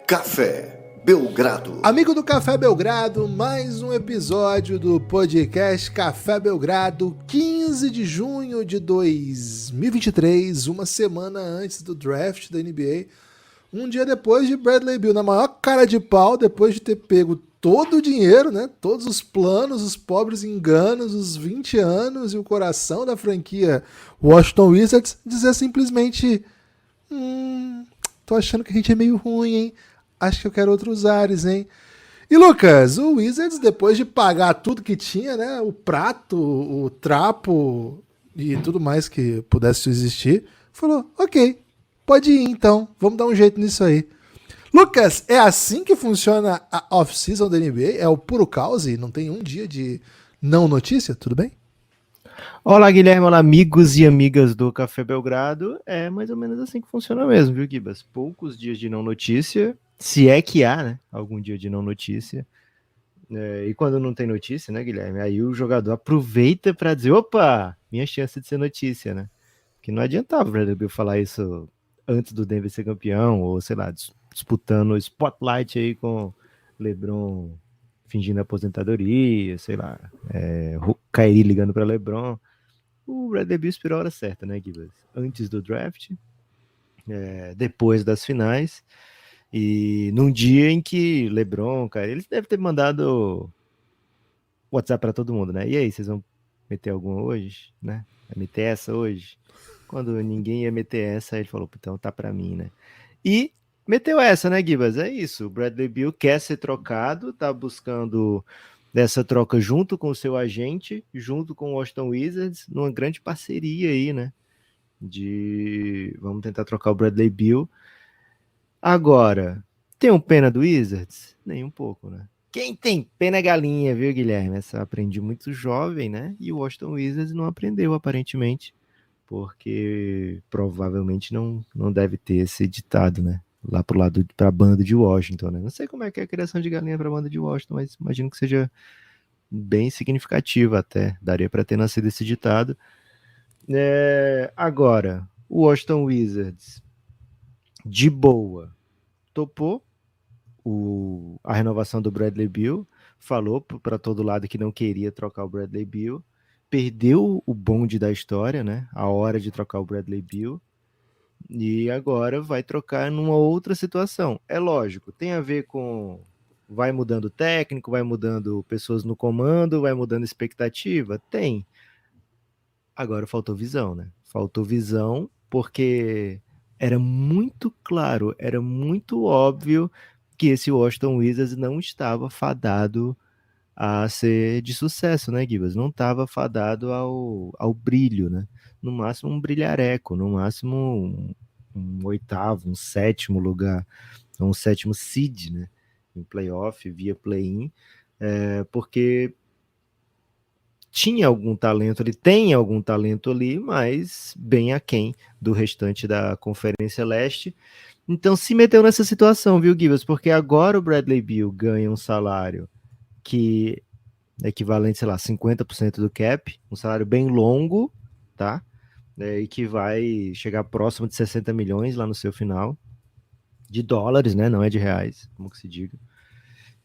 Café Belgrado. Amigo do Café Belgrado, mais um episódio do podcast Café Belgrado, 15 de junho de 2023, uma semana antes do draft da NBA, um dia depois de Bradley Beal, na maior cara de pau, depois de ter pego todo o dinheiro, né? Todos os planos, os pobres enganos, os 20 anos e o coração da franquia Washington Wizards, dizer simplesmente: tô achando que a gente é meio ruim, hein? Acho que eu quero outros ares, hein? E Lucas, o Wizards, depois de pagar tudo que tinha, né? O prato, o trapo e tudo mais que pudesse existir, falou: ok, pode ir então, vamos dar um jeito nisso aí. Lucas, é assim que funciona a off-season da NBA? É o puro caos e não tem um dia de não notícia? Tudo bem? Olá, Guilherme, olá, amigos e amigas do Café Belgrado. É mais ou menos assim que funciona mesmo, viu, Gibas? Poucos dias de não notícia, se é que há, né? Algum dia de não notícia. E quando não tem notícia, né, Guilherme? Aí o jogador aproveita para dizer: opa, minha chance de ser notícia, né? Que não adiantava o Bradley Beal falar isso antes do Denver ser campeão, ou sei lá, disputando o spotlight aí com LeBron fingindo aposentadoria, sei lá, Kyrie ligando para LeBron. O Bradley Beal esperou a hora certa, né, Gibas? Antes do draft, depois das finais, e num dia em que LeBron, cara, eles devem ter mandado WhatsApp para todo mundo, né? E aí, vocês vão meter alguma hoje, né? Vai meter essa hoje? Quando ninguém ia meter essa, ele falou: então tá para mim, né? E meteu essa, né, Gibas? É isso. O Bradley Beal quer ser trocado, tá buscando dessa troca junto com o seu agente, junto com o Washington Wizards, numa grande parceria aí, né? Vamos tentar trocar o Bradley Beal. Agora, tem um pena do Wizards? Nem um pouco, né? Quem tem pena é galinha, viu, Guilherme? Essa aprendi muito jovem, né? E o Washington Wizards não aprendeu, aparentemente, porque provavelmente não deve ter esse ditado, né? Lá pro lado, pra banda de Washington, né? Não sei como é que é a criação de galinha pra banda de Washington, mas imagino que seja bem significativa até. Daria para ter nascido esse ditado. Agora, o Washington Wizards, de boa, topou a renovação do Bradley Beal, falou para todo lado que não queria trocar o Bradley Beal, perdeu o bonde da história, né? A hora de trocar o Bradley Beal, e agora vai trocar numa outra situação. É lógico, tem a ver com vai mudando o técnico, vai mudando pessoas no comando, vai mudando expectativa? Tem. Agora faltou visão, né? Faltou visão porque era muito claro, era muito óbvio que esse Washington Wizards não estava fadado a ser de sucesso, né, Gibas? Não estava fadado ao brilho, né? No máximo um brilhareco, no máximo um oitavo, um sétimo lugar, um sétimo seed, né? Em playoff, via play-in, porque tinha algum talento, ele tem algum talento ali, mas bem aquém do restante da Conferência Leste. Então se meteu nessa situação, viu, Gibas? Porque agora o Bradley Beal ganha um salário que é equivalente, sei lá, 50% do cap, um salário bem longo, tá? E que vai chegar próximo de 60 milhões lá no seu final, de dólares, né? Não é de reais, como que se diga.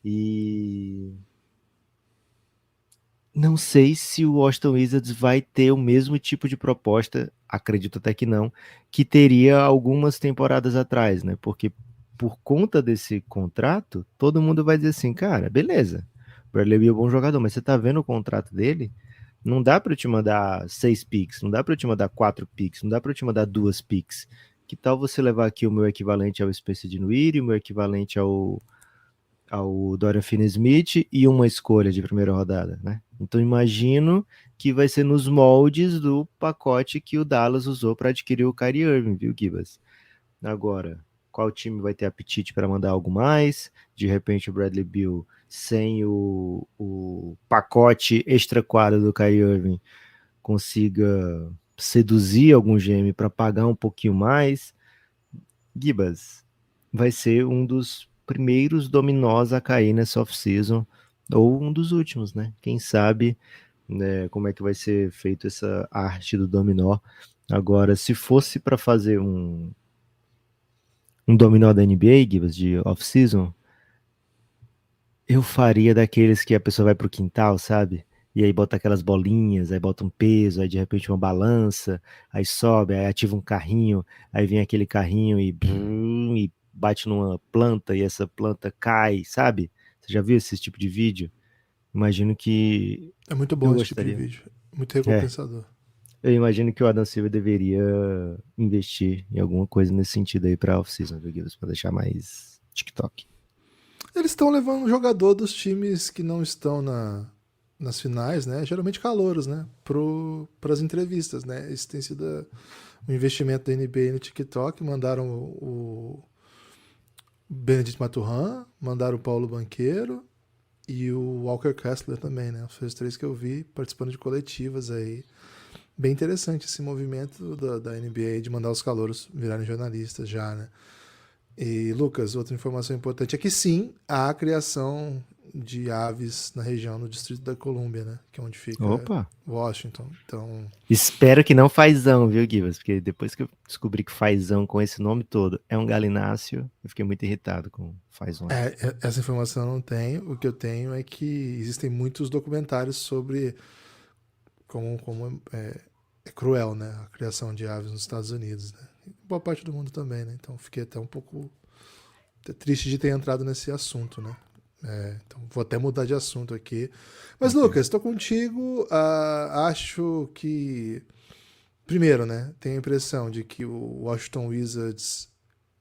E não sei se o Washington Wizards vai ter o mesmo tipo de proposta, acredito até que não, que teria algumas temporadas atrás, né? Porque por conta desse contrato, todo mundo vai dizer assim, cara, beleza, o Bradley Beal é um bom jogador, mas você tá vendo o contrato dele? Não dá para eu te mandar 6 picks, não dá para eu te mandar 4 picks, não dá para eu te mandar 2 picks. Que tal você levar aqui o meu equivalente ao Spencer Dinwiddie, o meu equivalente ao Dorian Finney-Smith e uma escolha de primeira rodada, né? Então imagino que vai ser nos moldes do pacote que o Dallas usou para adquirir o Kyrie Irving, viu, Gibas? Agora, qual time vai ter apetite para mandar algo mais? De repente o Bradley Beal sem o pacote extra quadro do Kyrie Irving consiga seduzir algum GM para pagar um pouquinho mais. Gibas, vai ser um dos primeiros dominós a cair nessa off-season, ou um dos últimos, né? Quem sabe, né, como é que vai ser feito essa arte do dominó. Agora, se fosse para fazer um um dominó da NBA, Gibas, de off-season, eu faria daqueles que a pessoa vai pro quintal, sabe? E aí bota aquelas bolinhas, aí bota um peso, aí de repente uma balança, aí sobe, aí ativa um carrinho, aí vem aquele carrinho e, brum, e bate numa planta e essa planta cai, sabe? Você já viu esse tipo de vídeo? Imagino que É muito eu bom esse tipo de gostaria. vídeo. Muito É, recompensador. eu imagino que o Adam Silver deveria investir em alguma coisa nesse sentido aí pra off-season, viu, Gibbs? Pra deixar mais TikTok. Eles estão levando um jogador dos times que não estão nas finais, né? Geralmente calouros, né? Para as entrevistas, né? Esse tem sido o investimento da NBA no TikTok. Mandaram o Benedict Maturhan, mandaram o Paulo Banqueiro e o Walker Kessler também, né? Foi os três que eu vi participando de coletivas aí. Bem interessante esse movimento da NBA de mandar os calouros virarem jornalistas já, né? E, Lucas, outra informação importante é que sim, há a criação de aves na região, no Distrito da Colômbia, né? Que é onde fica Opa! Washington. Então, Espero que não fazão, viu, Gibas? Porque depois que eu descobri que fazão com esse nome todo é um galináceo, eu fiquei muito irritado com fazões. essa informação eu não tenho. O que eu tenho é que existem muitos documentários sobre como é cruel, né? A criação de aves nos Estados Unidos, né? Boa parte do mundo também, né? Então, fiquei até um pouco triste de ter entrado nesse assunto, né? Então vou até mudar de assunto aqui. Mas, Ok. Lucas, estou contigo. Acho que. Primeiro, né? Tenho a impressão de que o Washington Wizards.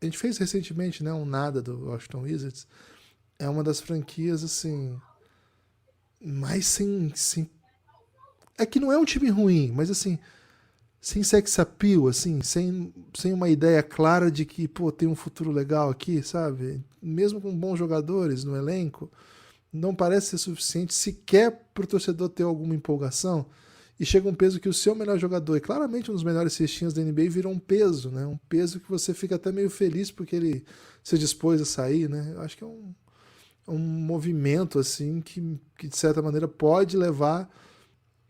A gente fez recentemente, né? Um nada do Washington Wizards. É uma das franquias, assim. Mais sem. É que não é um time ruim, mas assim. Sem sex appeal, assim, sem uma ideia clara de que, pô, tem um futuro legal aqui, sabe? Mesmo com bons jogadores no elenco, não parece ser suficiente sequer para o torcedor ter alguma empolgação. E chega um peso que o seu melhor jogador, e claramente um dos melhores cestinhas da NBA, virou um peso, né? Um peso que você fica até meio feliz porque ele se dispôs a sair, né? Eu acho que é um movimento, assim, que de certa maneira pode levar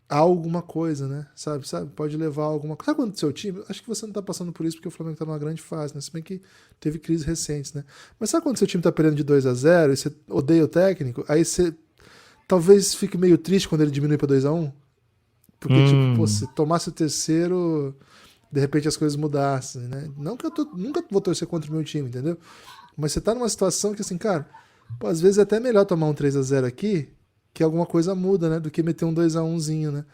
a alguma coisa, né? Sabe? Pode levar a alguma coisa. Sabe quando o seu time? Acho que você não tá passando por isso porque o Flamengo tá numa grande fase, né? Se bem que teve crises recentes, né? Mas sabe quando seu time tá perdendo de 2-0 e você odeia o técnico? Aí você talvez fique meio triste quando ele diminui pra 2-1? Porque, tipo, pô, se tomasse o terceiro, de repente as coisas mudassem, né? Não que nunca vou torcer contra o meu time, entendeu? Mas você tá numa situação que, assim, cara, pô, às vezes é até melhor tomar um 3-0 aqui, que alguma coisa muda, né? Do que meter um 2-1zinho, né?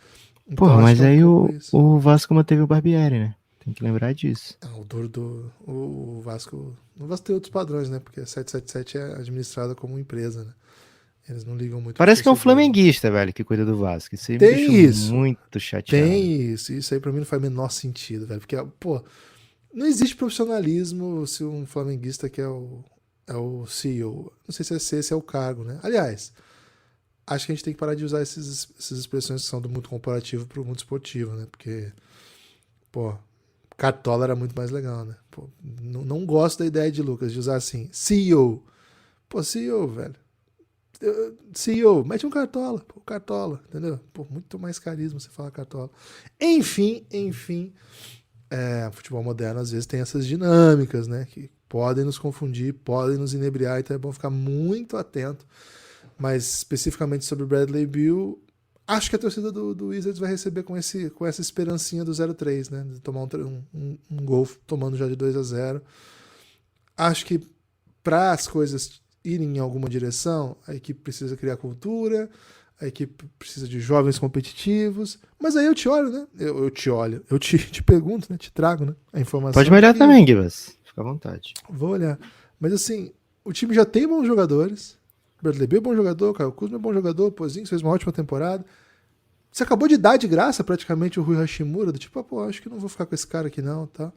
Então Porra, acho que mas é um aí pouco o, isso. o Vasco manteve o Barbieri, né? Tem que lembrar disso. O duro do o Vasco. O Vasco tem outros padrões, né? Porque a 777 é administrada como empresa, né? Eles não ligam muito pro Parece que é um torcedor, né? flamenguista, velho, que cuida do Vasco. Isso aí me Tem deixou isso. muito chateado. Tem isso. Isso aí pra mim não faz o menor sentido, velho. Porque, pô, não existe profissionalismo se um flamenguista que é o CEO. Não sei se esse é o cargo, né? Aliás, acho que a gente tem que parar de usar essas expressões que são do mundo comparativo pro mundo esportivo, né? Porque, pô, Cartola era muito mais legal, né? Pô, não gosto da ideia de Lucas de usar assim, CEO. Pô, CEO, velho. CEO, mete um Cartola. Pô, Cartola, entendeu? Pô, muito mais carisma você falar Cartola. Enfim, futebol moderno às vezes tem essas dinâmicas, né? Que podem nos confundir, podem nos inebriar, então é bom ficar muito atento. Mas especificamente sobre o Bradley Beal, acho que a torcida do Wizards vai receber com essa esperancinha do 0-3, né? De tomar um gol tomando já de 2-0. Acho que para as coisas irem em alguma direção, a equipe precisa criar cultura, a equipe precisa de jovens competitivos. Mas aí eu te olho, né? Eu te olho, eu te pergunto, né? Te trago, né? A Pode informação me de olhar que também, Gibas. Fica à vontade. vou olhar. Mas assim, o time já tem bons jogadores. Bradley Beal é bom jogador, Caio Kuzma é bom jogador, Pozinho fez uma ótima temporada. Você acabou de dar de graça praticamente o Rui Hashimura, do tipo, pô, acho que não vou ficar com esse cara aqui não, tá?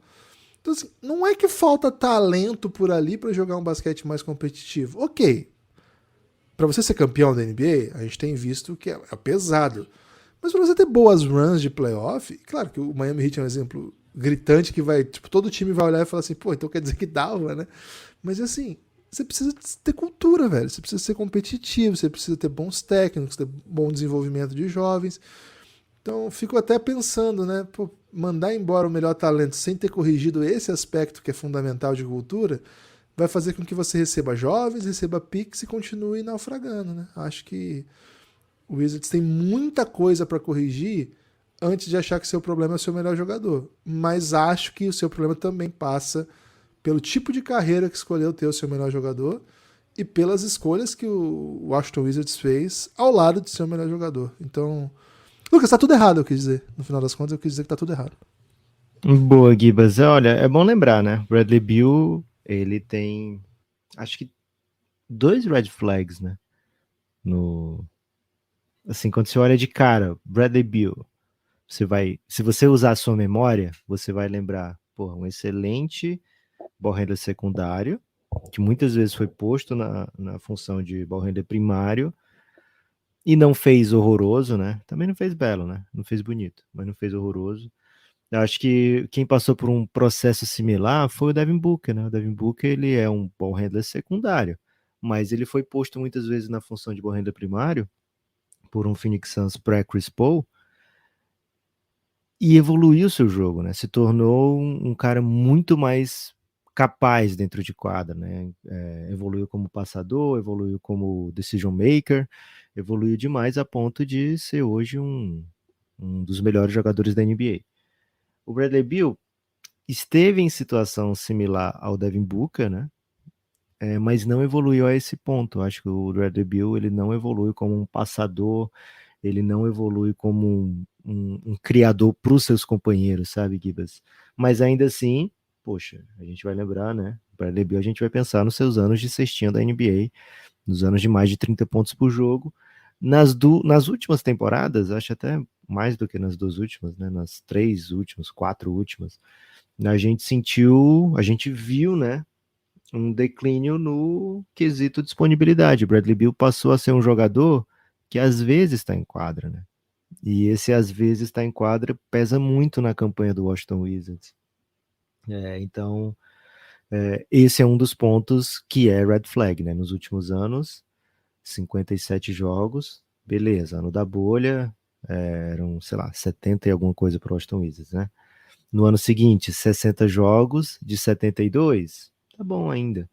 Então assim, não é que falta talento por ali para jogar um basquete mais competitivo. Ok, para você ser campeão da NBA, a gente tem visto que é pesado. Mas para você ter boas runs de playoff, claro que o Miami Heat é um exemplo gritante que vai, tipo, todo time vai olhar e falar assim, pô, então quer dizer que dava, né? Mas assim, você precisa ter cultura, velho. Você precisa ser competitivo, você precisa ter bons técnicos, ter bom desenvolvimento de jovens. Então, fico até pensando, né? Pô, mandar embora o melhor talento sem ter corrigido esse aspecto que é fundamental de cultura, vai fazer com que você receba jovens, receba picks e continue naufragando, né? Acho que o Wizards tem muita coisa para corrigir antes de achar que seu problema é o seu melhor jogador. Mas acho que o seu problema também passa pelo tipo de carreira que escolheu ter o seu melhor jogador e pelas escolhas que o Washington Wizards fez ao lado de seu melhor jogador. Então, Lucas, tá tudo errado, eu quis dizer. No final das contas, eu quis dizer que tá tudo errado. Boa, Gibas. Olha, é bom lembrar, né? Bradley Beal, ele tem, acho que 2 red flags, né? No, assim, quando você olha de cara, Bradley Beal, se você usar a sua memória, você vai lembrar, porra, um excelente ball handler secundário, que muitas vezes foi posto na função de ball handler primário, e não fez horroroso, né? Também não fez belo, né? Não fez bonito, mas não fez horroroso. Eu acho que quem passou por um processo similar foi o Devin Booker, né? O Devin Booker, ele é um ball handler secundário, mas ele foi posto muitas vezes na função de ball handler primário por um Phoenix Suns pré-Chris Paul e evoluiu seu jogo, né? Se tornou um cara muito mais capaz dentro de quadra, né? Evoluiu como passador, evoluiu como decision maker, evoluiu demais a ponto de ser hoje um dos melhores jogadores da NBA. O Bradley Beal esteve em situação similar ao Devin Booker, né? Mas não evoluiu a esse ponto. Eu acho que o Bradley Beal ele não evolui como um passador, ele não evolui como um criador para os seus companheiros, sabe, Gibas? Mas ainda assim, poxa, a gente vai lembrar, né? O Bradley Beal a gente vai pensar nos seus anos de cestinha da NBA, nos anos de mais de 30 pontos por jogo. Nas últimas temporadas, acho até mais do que nas 2 últimas, né? Nas 3 últimas, 4 últimas, a gente viu, né, um declínio no quesito disponibilidade. Bradley Beal passou a ser um jogador que às vezes está em quadra, né? E esse às vezes está em quadra pesa muito na campanha do Washington Wizards. Então, esse é um dos pontos que é red flag, né? Nos últimos anos, 57 jogos, beleza. Ano da bolha, eram, sei lá, 70 e alguma coisa para o Washington Wizards, né? No ano seguinte, 60 jogos de 72. Tá bom ainda.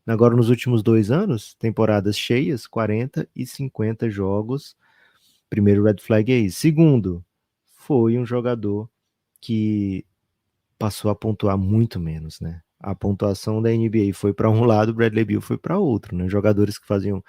Agora, nos últimos 2 anos, temporadas cheias, 40 e 50 jogos. Primeiro red flag é isso. Segundo, foi um jogador que passou a pontuar muito menos, né? A pontuação da NBA foi para um lado, o Bradley Beal foi para outro, né? Jogadores que faziam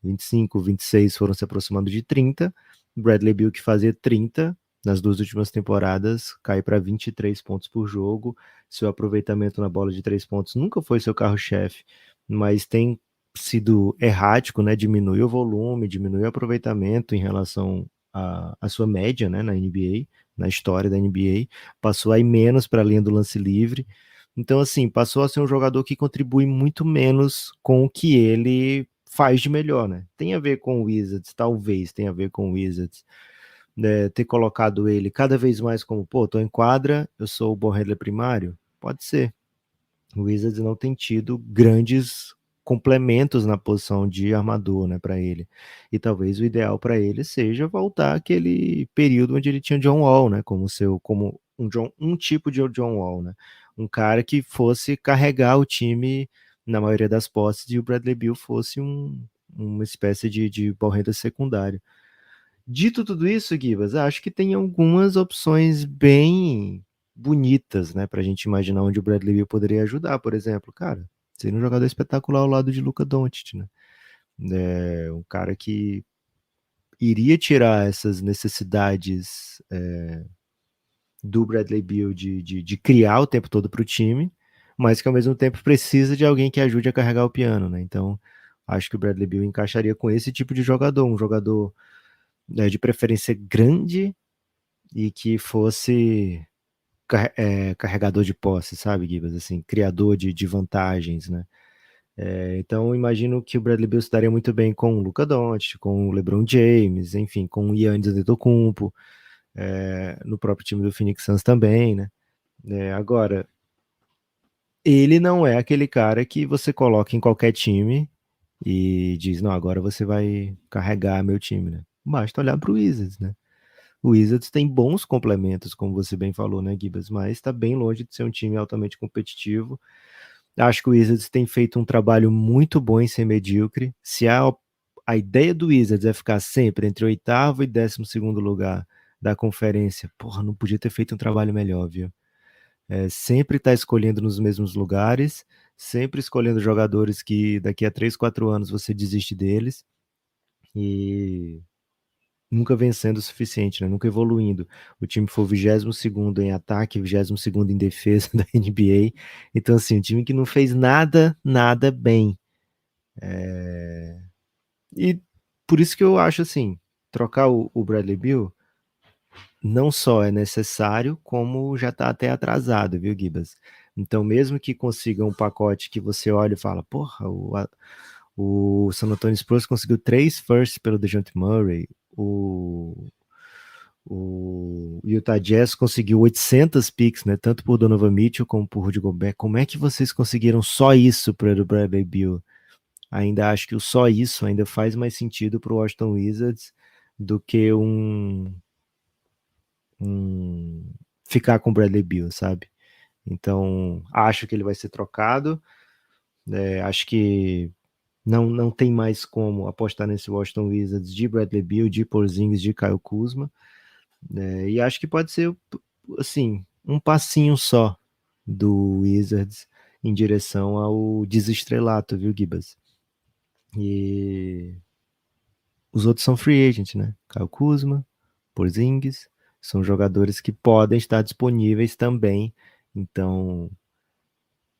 25, 26 foram se aproximando de 30. Bradley Beal, que fazia 30 nas 2 últimas temporadas, cai para 23 pontos por jogo. Seu aproveitamento na bola de 3 pontos nunca foi seu carro-chefe, mas tem sido errático, né? Diminui o volume, diminui o aproveitamento em relação à sua média, né? Na NBA, na história da NBA. Passou aí menos para a linha do lance livre. Então, assim, passou a ser um jogador que contribui muito menos com o que ele faz de melhor, né? Tem a ver com o Wizards, talvez tenha a ver com o Wizards, né, ter colocado ele cada vez mais como, pô, tô em quadra, eu sou o ball handler primário? Pode ser. O Wizards não tem tido grandes complementos na posição de armador, né, para ele. E talvez o ideal para ele seja voltar àquele período onde ele tinha John Wall, né, como um tipo de John Wall, né? Um cara que fosse carregar o time na maioria das posses e o Bradley Beal fosse uma espécie de ball handler secundário. Dito tudo isso, Gibas, acho que tem algumas opções bem bonitas, né, pra gente imaginar onde o Bradley Beal poderia ajudar, por exemplo, cara, seria um jogador espetacular ao lado de Luka Doncic, né? Um cara que iria tirar essas necessidades do Bradley Beal de criar o tempo todo para o time, mas que ao mesmo tempo precisa de alguém que ajude a carregar o piano, né? Então, acho que o Bradley Beal encaixaria com esse tipo de jogador, um jogador de preferência grande e que fosse carregador de posse, sabe, Gibas? Assim, criador de vantagens, né? Então, imagino que o Bradley Beal se daria muito bem com o Luka Doncic, com o LeBron James, enfim, com o Giannis Antetokounmpo, no próprio time do Phoenix Suns também, né? Agora, ele não é aquele cara que você coloca em qualquer time e diz, não, agora você vai carregar meu time, né? Basta olhar para o Wizards, né? O Wizards tem bons complementos, como você bem falou, né, Gibas? Mas está bem longe de ser um time altamente competitivo. Acho que o Wizards tem feito um trabalho muito bom em ser medíocre. Se a ideia do Wizards é ficar sempre entre o oitavo e 12º lugar da conferência, porra, não podia ter feito um trabalho melhor, viu? Sempre tá escolhendo nos mesmos lugares, sempre escolhendo jogadores que daqui a 3, 4 anos você desiste deles e nunca vencendo o suficiente, né? Nunca evoluindo. O time foi o 22º em ataque, 22º em defesa da NBA. Então, assim, um time que não fez nada bem. E por isso que eu acho assim, trocar o Bradley Beal não só é necessário, como já está até atrasado, viu, Gibas? Então, mesmo que consiga um pacote que você olha e fala, porra, o San Antonio Spurs conseguiu 3 firsts pelo DeJounte Murray, o Utah Jazz conseguiu 800 picks, né, tanto por Donovan Mitchell como por Rudy Gobert. Como é que vocês conseguiram só isso para o Bradley Beal? Ainda acho que o só isso ainda faz mais sentido para o Washington Wizards do que ficar com o Bradley Beal, sabe? Então, acho que ele vai ser trocado. Acho que não tem mais como apostar nesse Washington Wizards de Bradley Beal, de Porzingis, de Kyle Kuzma. E acho que pode ser, assim, um passinho só do Wizards em direção ao desestrelato, viu, Gibas? E os outros são free agent, né? Kyle Kuzma, Porzingis, são jogadores que podem estar disponíveis também. Então,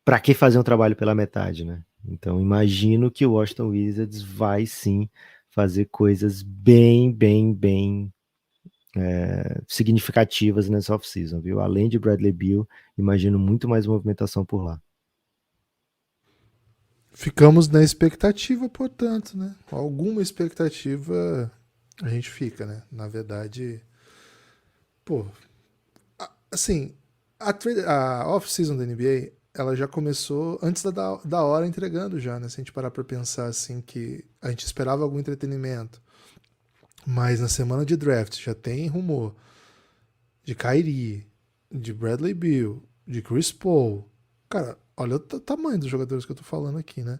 para que fazer um trabalho pela metade, né? Então, imagino que o Washington Wizards vai sim fazer coisas bem significativas nessa off-season, viu? Além de Bradley Beal, imagino muito mais movimentação por lá. Ficamos na expectativa, portanto, né? Alguma expectativa a gente fica, né? Na verdade, pô, assim, a off-season da NBA, ela já começou antes da hora entregando já, né? Se a gente parar pra pensar, assim, que a gente esperava algum entretenimento, mas na semana de draft já tem rumor de Kyrie, de Bradley Beal, de Chris Paul. Cara, olha o tamanho dos jogadores que eu tô falando aqui, né?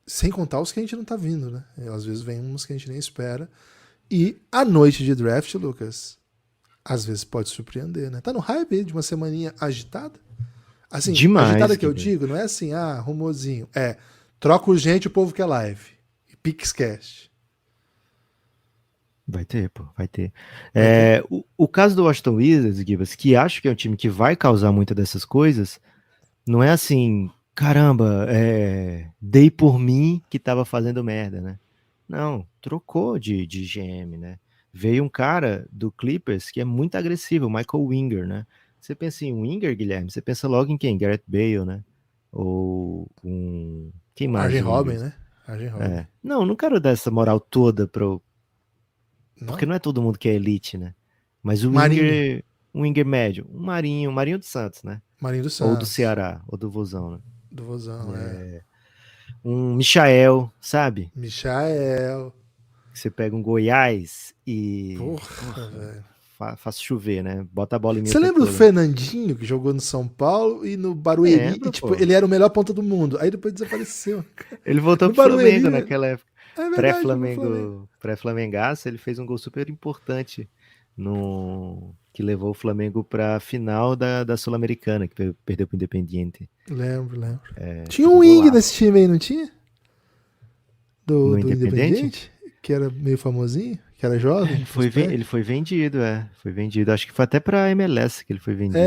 Sem contar os que a gente não tá vindo, né? Às vezes vem uns que a gente nem espera. E a noite de draft, Lucas, às vezes pode surpreender, né? Tá no hype de uma semaninha agitada? Assim, Demais, agitada que eu Guilherme. digo, não é assim, rumorzinho. Troca urgente o povo que é live. E Pixcast. Vai ter, pô, vai ter. Vai ter. O caso do Washington Wizards, Gibas, que acho que é um time que vai causar muita dessas coisas, não é assim, caramba, dei por mim que tava fazendo merda, né? Não, trocou de GM, né? Veio um cara do Clippers que é muito agressivo, o Michael Winger, né? Você pensa em Winger, Guilherme, você pensa logo em quem? Garrett Bale, né? Ou quem mais Arjen de Robin, Wingers? né? Arjen Robin. Não quero dar essa moral toda porque Não? não é todo mundo que é elite, né? Mas o Marinho. Winger, um Winger médio, um Marinho do Santos, né? Marinho dos Ou do Santos. Ceará, ou do Vozão, né? Do Vozão, Um Michael, sabe? Michael. Você pega um Goiás e, Porra, porra, velho. faz chover, né? Bota a bola em mim o Você tempo lembra do todo. Fernandinho, que jogou no São Paulo e no Barueri? E, Lembra, tipo, pô. ele era o melhor ponta do mundo. Aí depois desapareceu. Ele voltou No pro Flamengo Barueri, naquela época. é verdade, jogou no Flamengo. Pré-Flamengaço, ele fez um gol super importante que levou o Flamengo pra final da Sul-Americana, que perdeu pro Independiente. Lembro. Tinha Fez um um wing nesse golaço. time aí, não tinha? No Do Independiente? Independiente? Que era meio famosinho? Que era jovem? Ele Prospect? foi vendido, Foi vendido. Acho que foi até pra MLS que ele foi vendido.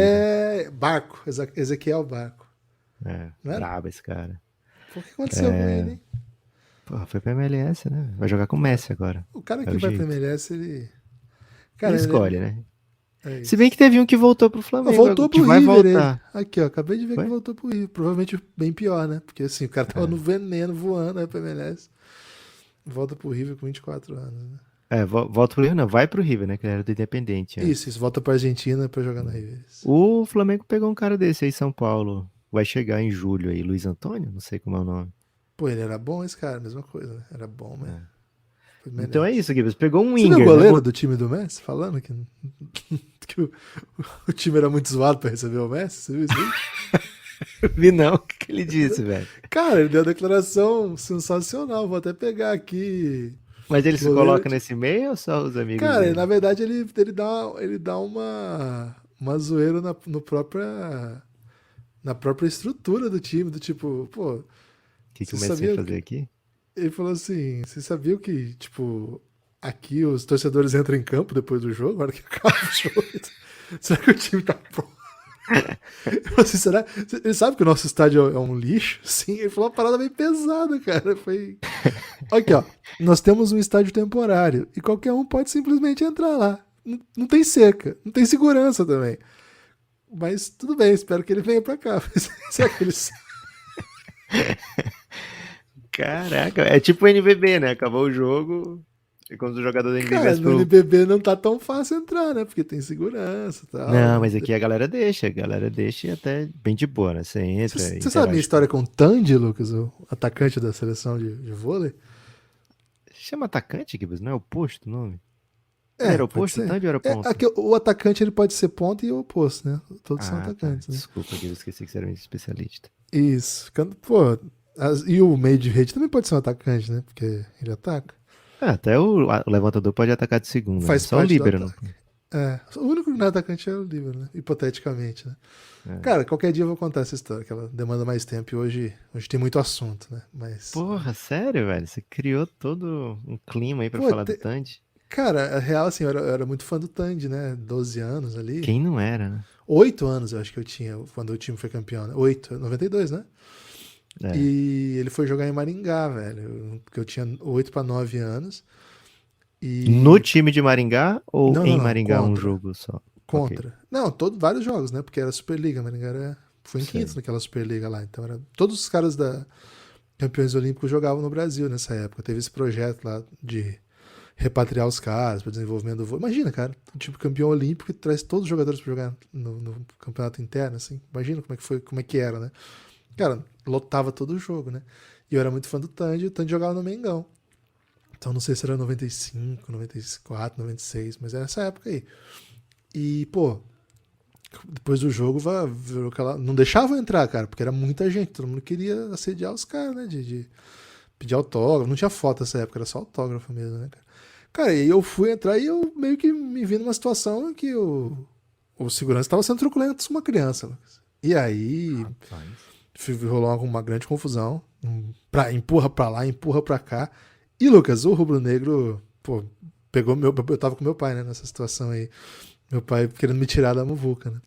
Barco. Ezequiel Barco. Não era? Brabo esse cara. Pô, o que aconteceu com ele, hein? Porra, foi pra MLS, né? Vai jogar com o Messi agora. O cara É que o vai pra jeito. MLS, ele. Ele Cara, escolhe, né? é Se bem que isso. teve um que voltou pro Flamengo, Voltou que pro vai River ele. voltar. Aqui, ó. Acabei de ver que Foi? voltou pro River. Provavelmente bem pior, né? Porque assim, o cara tava no veneno voando aí pra MLS. Volta pro River com 24 anos, né? Volta pro River, não. Vai pro River, né? Que ele era do Independente antes. Isso. Volta pra Argentina pra jogar no River. Isso. O Flamengo pegou um cara desse aí em São Paulo. Vai chegar em julho aí. Luiz Antônio? Não sei como é o nome. Pô, ele era bom esse cara, mesma coisa, né? Era bom, né? Foi Então é Menezes. isso, Gibbs. Pegou um Você viu winger, o goleiro né? do time do Messi falando que, que o time era muito zoado pra receber o Messi? Você viu isso aí? Vi não. O que ele disse, velho? Cara, ele deu uma declaração sensacional. Vou até pegar aqui. Mas ele se Goleiro. coloca nesse meio ou só os amigos Cara, dele? na verdade ele dá uma zoeira na própria estrutura do time, do tipo, pô, O que você comecei a sabia fazer aqui? ele falou assim, você sabia que, tipo, aqui os torcedores entram em campo depois do jogo, na hora que acaba o jogo? Será que o time tá pronto? Eu falei assim, será? Ele sabe que o nosso estádio é um lixo? Sim, ele falou uma parada meio pesada, cara. Foi. Aqui, ó. Nós temos um estádio temporário e qualquer um pode simplesmente entrar lá. Não tem cerca, não tem segurança também. Mas tudo bem, espero que ele venha pra cá. Será que eles. Caraca, é tipo o NBB, né? Acabou o jogo, e quando o jogador do NBB Cara, vai no pro... NBB não tá tão fácil entrar, né? Porque tem segurança e tal. Não, Né? mas aqui a galera deixa e até bem de boa, né? Você entra, Você sabe a minha interage. história com o Tandy, Lucas, o atacante da seleção de vôlei? Chama atacante, Gibbs, não é o posto o nome? Ele É, era o pode posto, ser. tanto ou era ponta? Aqui, o atacante ele pode ser ponta e o oposto, né? Todos são Ah, tá. atacantes, né? Desculpa, Gibbs, esqueci que você era um especialista. Isso. Pô, e o meio de rede também pode ser um atacante, né? Porque ele ataca. Até o levantador pode atacar de segunda, né? Faz Só o parte do líbero, não. ataque. É, o único que não é atacante é o Líbero, né? Hipoteticamente, né? É. Cara, qualquer dia eu vou contar essa história, que ela demanda mais tempo e hoje tem muito assunto, né? Mas. Porra, sério, velho? Você criou todo um clima aí pra Pô, falar do Tandy? cara, a real, assim, eu era muito fã do Tandy, né? 12 anos ali. Quem não era, né? 8 anos eu acho que eu tinha quando o time foi campeão, né? 8, 92, né? É. E ele foi jogar em Maringá, velho. Porque eu tinha 8 para 9 anos. E. No time de Maringá ou Não, em não, Maringá um contra. jogo só? Ok. Contra. Não, vários jogos, né? Porque era Superliga. Maringá foi em Sei. quinto naquela Superliga lá. Então era. Todos os caras da Campeões Olímpicos jogavam no Brasil nessa época. Teve esse projeto lá de repatriar os caras para desenvolvimento do vôlei. Imagina, cara, tipo campeão olímpico que traz todos os jogadores para jogar no campeonato interno, assim. Imagina como é que foi, como é que era, né? Cara, lotava todo o jogo, né? E eu era muito fã do Tandy, o Tandy jogava no Mengão. Então não sei se era 95, 94, 96, mas era essa época aí. E, pô, depois do jogo virou aquela. Não deixava eu entrar, cara, porque era muita gente, todo mundo queria assediar os caras, né? De pedir autógrafo. Não tinha foto nessa época, era só autógrafo mesmo, né, cara? Cara, e eu fui entrar e eu meio que me vi numa situação em que o segurança estava sendo truculento com uma criança, Lucas. E aí rolou uma grande confusão. Empurra pra lá, empurra pra cá. E, Lucas, o rubro-negro, pô, pegou eu tava com meu pai, né, nessa situação aí. Meu pai querendo me tirar da muvuca, né?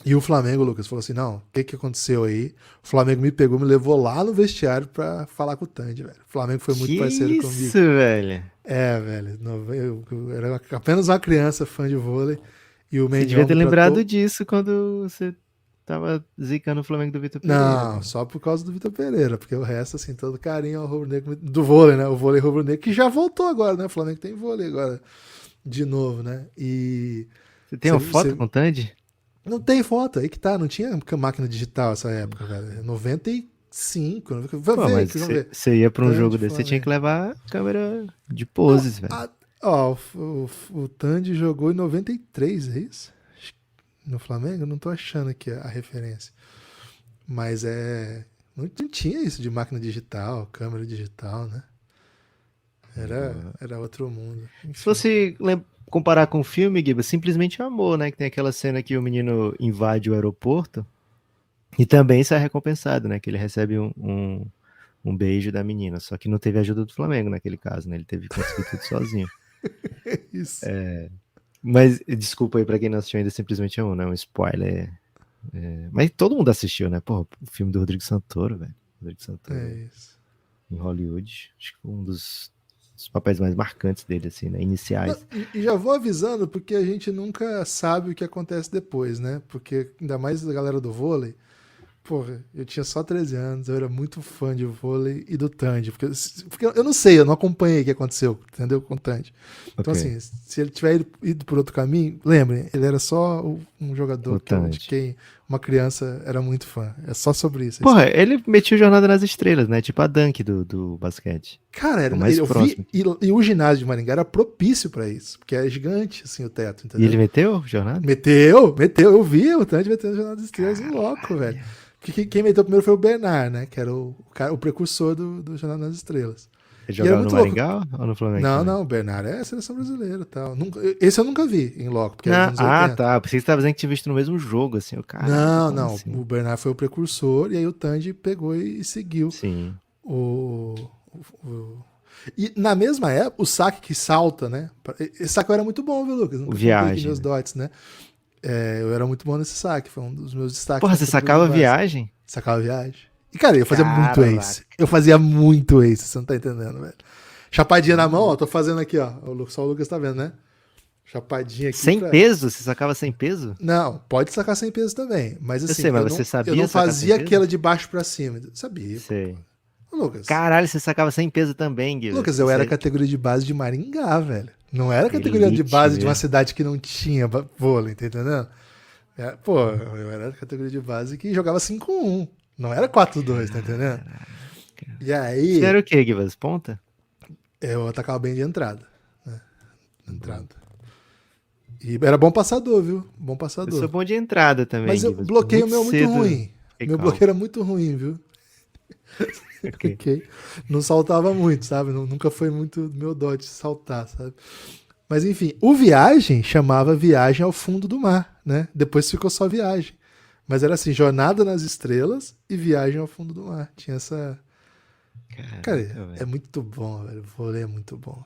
E o Flamengo, Lucas, falou assim, não, o que aconteceu aí? O Flamengo me pegou, me levou lá no vestiário pra falar com o Tandy, velho. O Flamengo foi muito parceiro comigo. Isso, velho. É, velho. Eu era apenas uma criança fã de vôlei. E o Você Mengão devia ter me lembrado tratou... disso quando você tava zicando o Flamengo do Vitor Pereira. Não, velho. só por causa do Vitor Pereira, porque o resto, assim, todo carinho ao rubro-negro do vôlei, né? O vôlei rubro-negro, que já voltou agora, né? O Flamengo tem vôlei agora de novo, né? E Você tem uma foto com o Tandy? não tem foto, aí que tá, não tinha máquina digital essa época, velho. 95, Pô, mas você ia pra um Tandy, jogo desse, você tinha Flamengo. que levar a câmera de poses, velho. Ó, o Tandy jogou em 93, é isso? No Flamengo? Eu não tô achando aqui a referência. Mas não tinha isso de máquina digital, câmera digital, né? Era outro mundo. Se Enfim. fosse comparar com o filme, Giba, simplesmente amor, né? Que tem aquela cena que o menino invade o aeroporto e também sai recompensado, né? Que ele recebe um beijo da menina. Só que não teve ajuda do Flamengo naquele caso, né? Ele teve que conseguir tudo sozinho. Isso. Mas desculpa aí pra quem não assistiu ainda, simplesmente amor, né? Um spoiler. Mas todo mundo assistiu, né? Pô, o filme do Rodrigo Santoro, velho. Rodrigo Santoro Isso. em Hollywood. Acho que foi um dos papéis mais marcantes dele, assim, né? Iniciais. E já vou avisando, porque a gente nunca sabe o que acontece depois, né? Porque ainda mais a galera do vôlei. Porra, eu tinha só 13 anos, eu era muito fã de vôlei e do Tandy. Porque eu não sei, eu não acompanhei o que aconteceu, entendeu? Com o Tandy. Então, Ok. assim, se ele tiver ido por outro caminho, lembrem, ele era só um jogador O Tandy. de quem uma criança era muito fã. É só sobre isso. Porra, ele metia o Jornada nas Estrelas, né? Tipo a Dunk do basquete. Cara, O mais eu próximo. vi, e o ginásio de Maringá era propício pra isso, porque é gigante, assim, o teto, E entendeu? ele meteu Jornada? Meteu, eu vi o Tandy metendo o Jornal das Estrelas em loco, velho. Porque quem meteu primeiro foi o Bernard, né? Que era o precursor do Jornal das Estrelas. Ele E era jogava no muito louco. Maringá ou no Flamengo? Não, também? não, o Bernard é a seleção brasileira e tal. Esse eu nunca vi em loco, porque era dos Não, anos ah, 80. tá. Pensei que você tava dizendo que tinha visto no mesmo jogo, assim. Caraca, Não, como não. assim? O Bernard foi o precursor e aí o Tandy pegou e seguiu Sim. o, E na mesma época, o saque que salta, né? Esse saque era muito bom, viu, Lucas? Nunca contei aqui Viagem, meus né? dots, né? Eu era muito bom nesse saque, foi um dos meus destaques Porra, na você categoria sacava de base. viagem? Sacava viagem. E, cara, eu fazia muito Caraca. ace. Eu fazia muito ace, você não tá entendendo, velho. Chapadinha na mão, ó, tô fazendo aqui, ó. Só o Lucas tá vendo, né? Chapadinha aqui Sem pra... peso? Você sacava sem peso? Não, pode sacar sem peso também. Mas Eu assim, sei, mas eu você não, sabia eu não sacar sem fazia peso? aquela de baixo pra cima. Sabia, pô. Sei. Ô, Lucas. Caralho, você sacava sem peso também, Guilherme. Lucas, eu era categoria de base de Maringá, velho. Não era categoria de Elite base de uma mesmo. cidade que não tinha vôlei, tá entendendo? Pô, eu era categoria de base que jogava 5-1. Não era 4-2, tá entendendo? E Você aí, era o quê, Guilherme? Ponta? eu atacava bem de entrada. Né? Entrada. E era bom passador, viu? Bom Eu passador. sou bom de entrada também, Mas o Guilherme. bloqueio meu é muito cedo ruim. fiquei Meu calmo. bloqueio era muito ruim, viu? Ok. Ok? Não saltava muito, sabe? Nunca foi muito meu dote saltar, sabe? Mas enfim, o Viagem chamava Viagem ao Fundo do Mar, né? Depois ficou só Viagem. Mas era assim, Jornada nas Estrelas e Viagem ao Fundo do Mar. Tinha essa... Cara, Caraca, é velho. muito bom, velho. O vôlei é muito bom.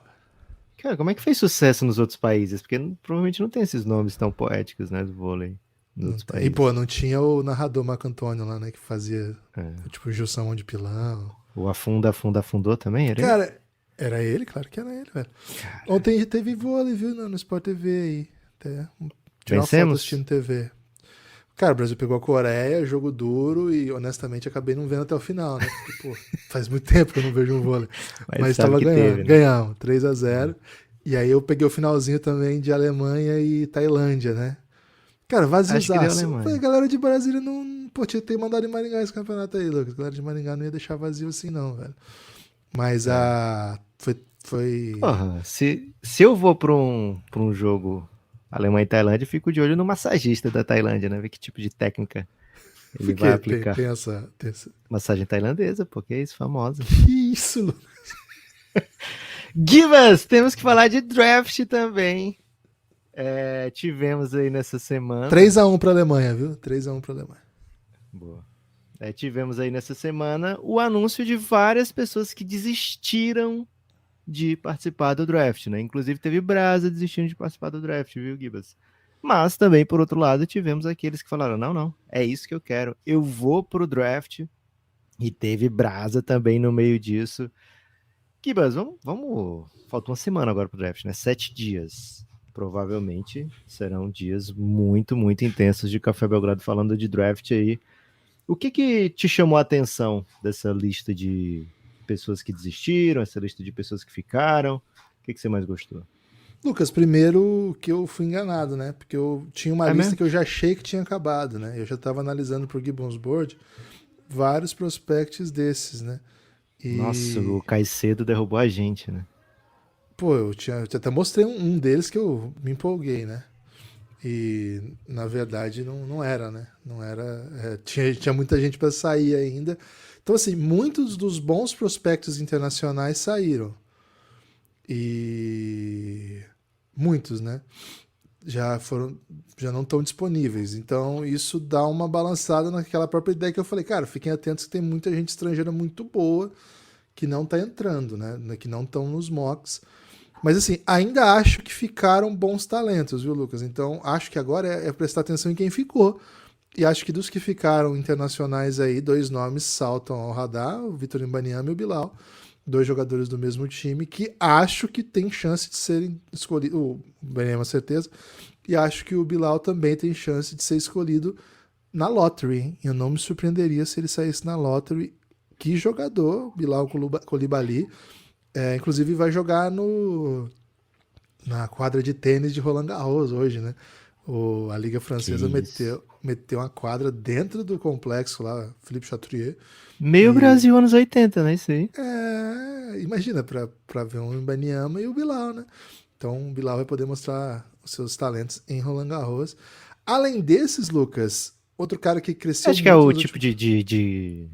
Cara, como é que fez sucesso nos outros países? Porque provavelmente não tem esses nomes tão poéticos, né, do vôlei nos Não outros tem... E, pô, países. não tinha o narrador Marco Antônio lá, né? Que fazia, É. tipo, Gilson de Pilão. O Afundou também, era ele? Cara, era ele? Claro que era ele, velho. Ontem teve vôlei, viu? No Sport TV aí. Até tirar uma foto Vencemos? assistindo TV. Cara, o Brasil pegou a Coreia, jogo duro e honestamente acabei não vendo até o final, né? Porque, pô, faz muito tempo que eu não vejo um vôlei. Mas sabe tava que ganhando. teve, né? Ganhamos, 3-0. E aí eu peguei o finalzinho também de Alemanha e Tailândia, né? Cara, Acho que deu vaziozaço. Alemanha. A galera de Brasília não. Pô, tinha que ter mandado em Maringá esse campeonato aí, Lucas. A galera de Maringá não ia deixar vazio assim, não, velho. Mas a. Foi. Porra, se eu vou pra um jogo Alemanha e Tailândia, eu fico de olho no massagista da Tailândia, né? Ver que tipo de técnica ele vai Porque aplicar. tem essa. Massagem tailandesa, porque é isso, famosa. Que isso, Lucas? Givas, temos que falar de draft também. Tivemos aí nessa semana. 3-1 pra Alemanha, viu? 3-1 pra Alemanha. Boa. Tivemos aí nessa semana o anúncio de várias pessoas que desistiram de participar do draft, né? Inclusive teve Brasa desistindo de participar do draft, viu, Gibas? Mas também, por outro lado, tivemos aqueles que falaram, não, é isso que eu quero, eu vou pro draft. E teve Brasa também no meio disso. Gibas, vamos... Falta uma semana agora pro draft, né? 7 dias. Provavelmente serão dias muito, muito intensos de Café Belgrado falando de draft aí. O que te chamou a atenção dessa lista de pessoas que desistiram, essa lista de pessoas que ficaram? O que você mais gostou? Lucas, primeiro que eu fui enganado, né? Porque eu tinha uma lista mesmo? que eu já achei que tinha acabado, né? Eu já estava analisando pro Gibbons Board vários prospects desses, né? Nossa, o Caicedo derrubou a gente, né? Pô, eu até mostrei um deles que eu me empolguei, né? E na verdade não era, né? Não era. Tinha muita gente para sair ainda. Então, assim, muitos dos bons prospectos internacionais saíram. E muitos, né? Já não estão disponíveis. Então, isso dá uma balançada naquela própria ideia que eu falei, cara, fiquem atentos que tem muita gente estrangeira muito boa que não tá entrando, né? Que não estão nos mocks. Mas assim, ainda acho que ficaram bons talentos, viu, Lucas? Então, acho que agora é prestar atenção em quem ficou. E acho que dos que ficaram internacionais aí, 2 nomes saltam ao radar, o Vitor Imbaniama e o Bilal. 2 jogadores do mesmo time que acho que tem chance de serem escolhidos. O Imbaniama, certeza. E acho que o Bilal também tem chance de ser escolhido na lottery, hein? Eu não me surpreenderia se ele saísse na lottery. Que jogador, Bilal Coulibaly. Inclusive vai jogar na quadra de tênis de Roland Garros hoje, né? A Liga Francesa meteu uma quadra dentro do complexo lá, Philippe Chatrier. Meio Brasil anos 80, né? Isso aí. Imagina, pra ver o Mbanyama e o Bilal, né? Então o Bilal vai poder mostrar os seus talentos em Roland Garros. Além desses, Lucas, outro cara que Você cresceu acha que é muito o nos tipo últimos... de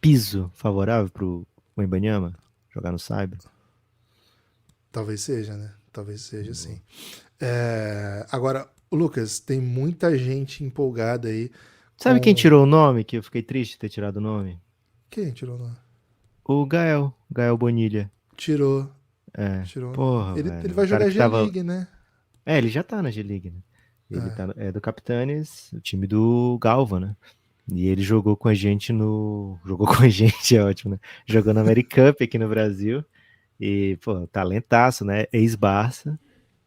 piso favorável pro Wembanyama jogar no Saibro? Talvez seja, né? Talvez seja, sim. Agora, Lucas, tem muita gente empolgada aí Sabe quem com... tirou o nome? Que eu fiquei triste de ter tirado o nome? Quem tirou o nome? O Gael Bonilha. Tirou. É, Tirou o nome. porra, Ele velho. O vai cara jogar que tava. G-League, né? É, ele já tá na G-League, né? Ele É. tá, é do Capitanes, o time do Galva, né? E ele jogou com a gente no. Jogou com a gente, é ótimo, né? Jogou na Americup aqui no Brasil. E, pô, talentaço, né? Ex-Barça.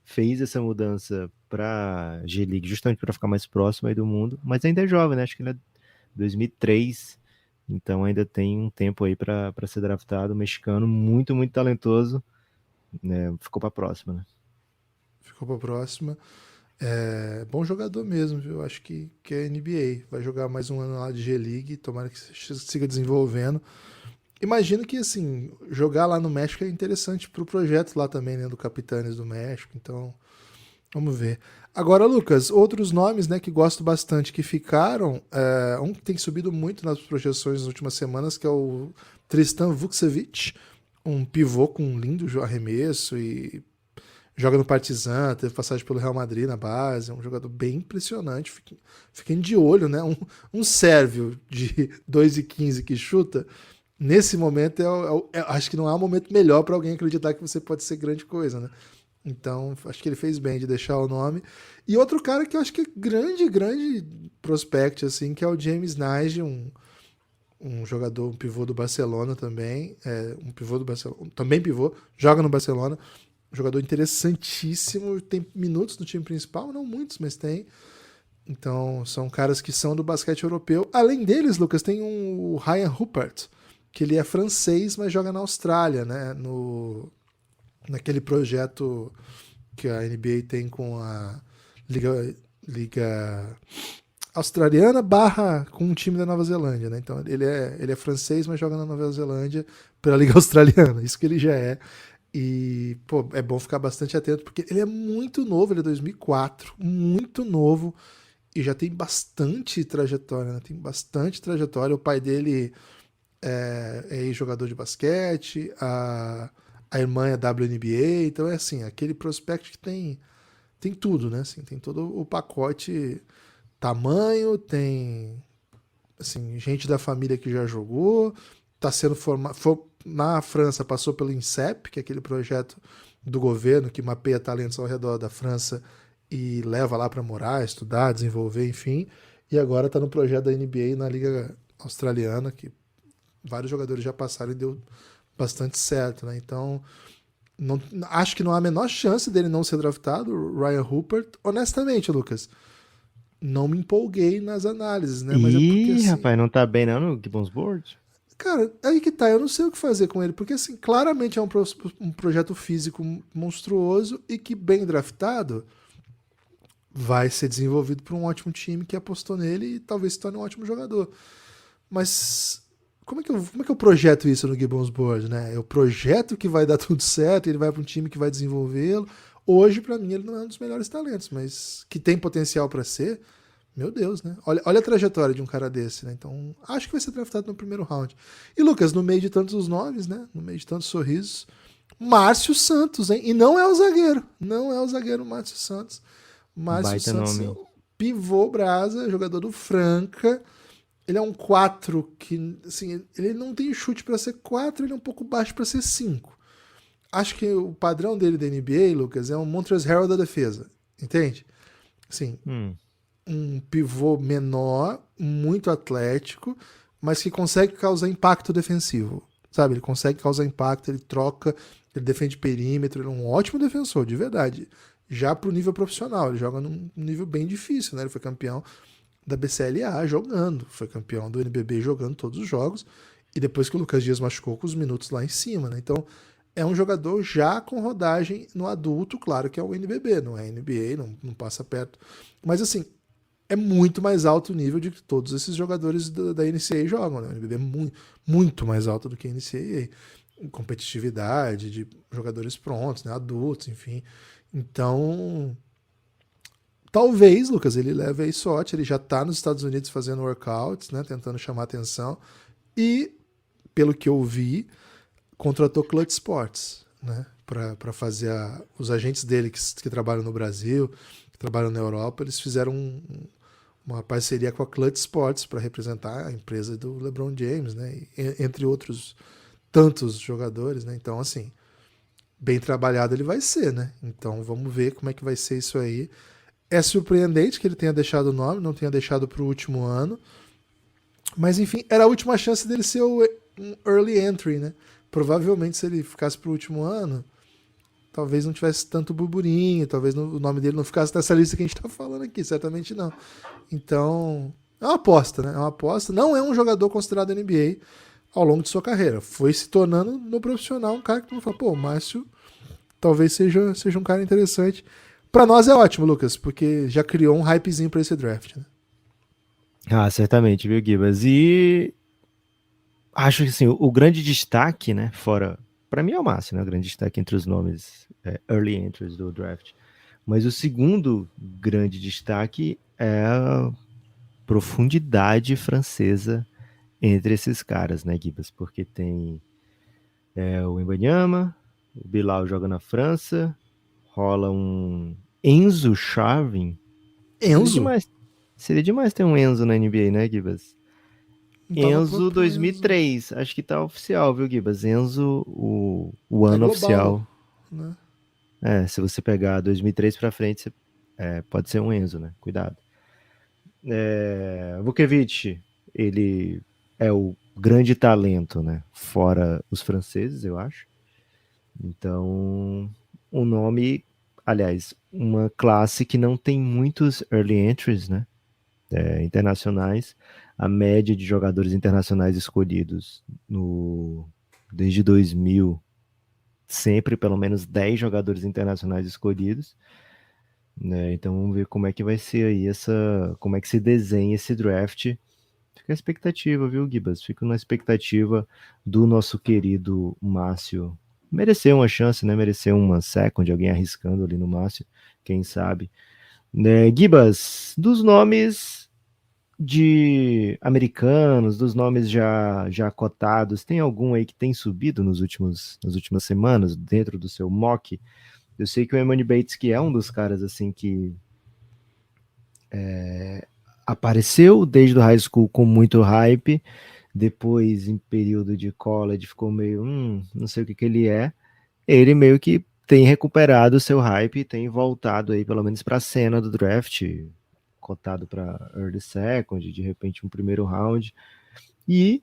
Fez essa mudança pra G-League justamente para ficar mais próximo aí do mundo. Mas ainda é jovem, né? Acho que ele é 2003. Então ainda tem um tempo aí pra ser draftado. Mexicano, muito, muito talentoso. Né? Ficou pra próxima, né? Ficou pra próxima. Bom jogador mesmo, viu? Acho que é NBA. Vai jogar mais um ano lá de G-League. Tomara que siga desenvolvendo. Imagino que, assim, jogar lá no México é interessante pro projeto lá também, né? Do Capitanes do México. Então, vamos ver. Agora, Lucas, outros nomes, né, que gosto bastante que ficaram. Um que tem subido muito nas projeções nas últimas semanas, que é o Tristan Vukcevic. Um pivô com um lindo arremesso e joga no Partizan, teve passagem pelo Real Madrid na base, é um jogador bem impressionante. Fiquem de olho, né? Um sérvio de 2,15 que chuta, nesse momento, acho que não há um momento melhor para alguém acreditar que você pode ser grande coisa, né? Então, acho que ele fez bem de deixar o nome. E outro cara que eu acho que é grande, grande prospect, assim, que é o James Nige, um jogador, um pivô do Barcelona também, um pivô do Barcelona, também pivô, joga no Barcelona, um jogador interessantíssimo, tem minutos no time principal, não muitos, mas tem. Então, são caras que são do basquete europeu. Além deles, Lucas, tem o Ryan Rupert, que ele é francês, mas joga na Austrália, né? Naquele projeto que a NBA tem com a Liga Australiana barra com um time da Nova Zelândia, né? Então ele é francês, mas joga na Nova Zelândia pela Liga Australiana, isso que ele já é. E, pô, é bom ficar bastante atento, porque ele é muito novo, ele é 2004, muito novo, e já tem bastante trajetória, né? Tem bastante trajetória. O pai dele é jogador de basquete, a irmã é WNBA, então é assim, aquele prospect que tem tudo, né? Assim, tem todo o pacote, tamanho, tem assim, gente da família que já jogou, está sendo formado. Na França, passou pelo INSEP, que é aquele projeto do governo que mapeia talentos ao redor da França e leva lá para morar, estudar, desenvolver, enfim. E agora está no projeto da NBA na Liga Australiana, que vários jogadores já passaram e deu bastante certo, né? Então, acho que não há a menor chance dele não ser draftado, o Ryan Rupert. Honestamente, Lucas, não me empolguei nas análises, né? Mas é porque Ih, assim, rapaz, não tá bem não no Gibbons Board? cara, aí que tá, eu não sei o que fazer com ele, porque assim, claramente é um projeto físico monstruoso e que, bem draftado, vai ser desenvolvido por um ótimo time que apostou nele e talvez se torne um ótimo jogador. Mas como é que eu projeto isso no Gibbons Board, né? É o projeto que vai dar tudo certo, ele vai para um time que vai desenvolvê-lo. Hoje, para mim, ele não é um dos melhores talentos, mas que tem potencial para ser. Meu Deus, né? Olha a trajetória de um cara desse, né? Então, acho que vai ser draftado no primeiro round. E, Lucas, no meio de tantos nomes, né? No meio de tantos sorrisos, Márcio Santos, hein? E não é o zagueiro. Não é o zagueiro Márcio Santos. Márcio Baita Santos é nome. o pivô brasa, jogador do Franca. Ele é um 4 que, assim, ele não tem chute para ser 4, ele é um pouco baixo para ser 5. Acho que o padrão dele da NBA, Lucas, é um Montrezl Harrell da defesa. Entende? Assim, um pivô menor, muito atlético, mas que consegue causar impacto defensivo. Sabe? Ele consegue causar impacto, ele troca, ele defende perímetro, ele é um ótimo defensor, de verdade. Já pro nível profissional, ele joga num nível bem difícil, né? Ele foi campeão da BCLA jogando, foi campeão do NBB jogando todos os jogos, e depois que o Lucas Dias machucou com os minutos lá em cima, né? Então, é um jogador já com rodagem no adulto, claro que é o NBB, não é NBA, não passa perto. Mas assim, é muito mais alto o nível de que todos esses jogadores da NCAA jogam, né? O NBB é muito mais alto do que a NCAA. Competitividade, de jogadores prontos, né? Adultos, enfim. Então, talvez, Lucas, ele leve aí sorte, ele já tá nos Estados Unidos fazendo workouts, né? Tentando chamar atenção. E, pelo que eu vi, contratou Clutch Sports, né? Para fazer os agentes dele que trabalham no Brasil, que trabalham na Europa, eles fizeram uma parceria com a Clutch Sports para representar a empresa do LeBron James, né? Entre outros tantos jogadores, né? Então, assim, bem trabalhado ele vai ser, né? Então, vamos ver como é que vai ser isso aí. É surpreendente que ele tenha deixado o nome, não tenha deixado para o último ano. Mas, enfim, era a última chance dele ser um early entry, né? Provavelmente, se ele ficasse para o último ano, talvez não tivesse tanto burburinho, talvez o nome dele não ficasse nessa lista que a gente está falando aqui, certamente não. Então, é uma aposta, né? É uma aposta. Não é um jogador considerado NBA ao longo de sua carreira. Foi se tornando no profissional um cara que tu fala, pô, o Márcio talvez seja um cara interessante. Pra nós é ótimo, Lucas, porque já criou um hypezinho pra esse draft, né? Ah, certamente, viu, Gibas? E acho que assim, o grande destaque, né, fora, para mim é o máximo, né, o grande destaque entre os nomes early entries do draft. Mas o segundo grande destaque é a profundidade francesa entre esses caras, né, Gibas? Porque tem o Wembanyama, o Bilal joga na França, rola um Enzo Charvin. Enzo? Seria demais ter um Enzo na NBA, né, Gibas? Não tava Enzo pro Enzo. 2003, acho que tá oficial, viu, Gibas? Enzo, o É ano global, oficial. né? Se você pegar 2003 pra frente, pode ser um Enzo, né? Cuidado. Vucevic, ele é o grande talento, né? Fora os franceses, eu acho. Então, um nome, aliás, uma classe que não tem muitos early entries, né? Internacionais. A média de jogadores internacionais escolhidos desde 2000, sempre pelo menos 10 jogadores internacionais escolhidos. Né? Então vamos ver como é que vai ser aí como é que se desenha esse draft. Fica a expectativa, viu, Gibas? Fica na expectativa do nosso querido Márcio merecer uma chance, né? Merecer uma second, alguém arriscando ali no Márcio, quem sabe. Né? Gibas, dos nomes de americanos, dos nomes já cotados, tem algum aí que tem subido nas últimas semanas dentro do seu mock? Eu sei que o Emoni Bates, que é um dos caras assim que apareceu desde o high school com muito hype, depois em período de college ficou meio, não sei o que ele é. Ele meio que tem recuperado o seu hype, tem voltado aí pelo menos para a cena do draft, cotado para early second, de repente um primeiro round. E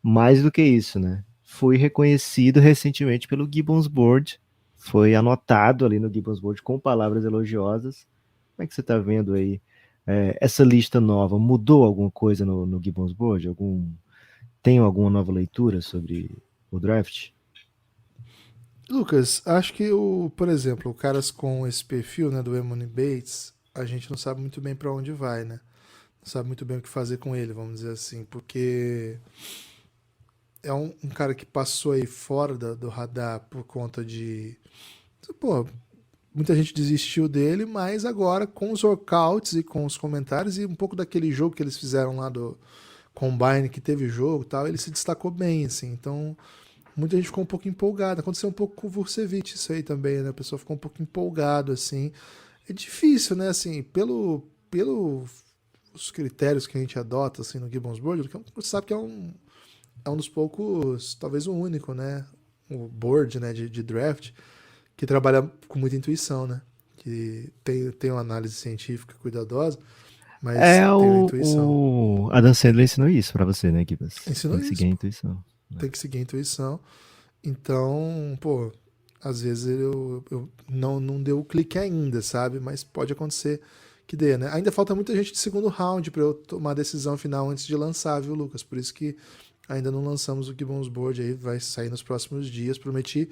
mais do que isso, né? Foi reconhecido recentemente pelo Gibbons Board, foi anotado ali no Gibbons Board com palavras elogiosas. Como é que você está vendo aí essa lista nova? Mudou alguma coisa no Gibbons Board? Tem alguma nova leitura sobre o draft? Lucas, acho que por exemplo, o caras com esse perfil, né, do Emoni Bates, a gente não sabe muito bem pra onde vai, né? Não sabe muito bem o que fazer com ele, vamos dizer assim, porque é um cara que passou aí fora do radar por conta de. Pô, muita gente desistiu dele, mas agora com os workouts e com os comentários e um pouco daquele jogo que eles fizeram lá do Combine, que teve jogo e tal, ele se destacou bem, assim. Então, muita gente ficou um pouco empolgada. Aconteceu um pouco com o Vucevic isso aí também, né? A pessoa ficou um pouco empolgado, assim. É difícil, né? Assim, pelo os critérios que a gente adota, assim, no Gibbons Board, você sabe que é um dos poucos, talvez o único, né? O board, né, de draft, que trabalha com muita intuição, né? Que tem uma análise científica cuidadosa, mas tem a intuição. O Adam Sandler ensinou isso pra você, né, Gibas? Ensinou Tem que seguir isso, a pô. intuição. Né? Tem que seguir a intuição. Então, pô, às vezes eu não deu o clique ainda, sabe? Mas pode acontecer que dê, né? Ainda falta muita gente de segundo round para eu tomar a decisão final antes de lançar, viu, Lucas? Por isso que ainda não lançamos o Gibbons Board aí, vai sair nos próximos dias. Prometi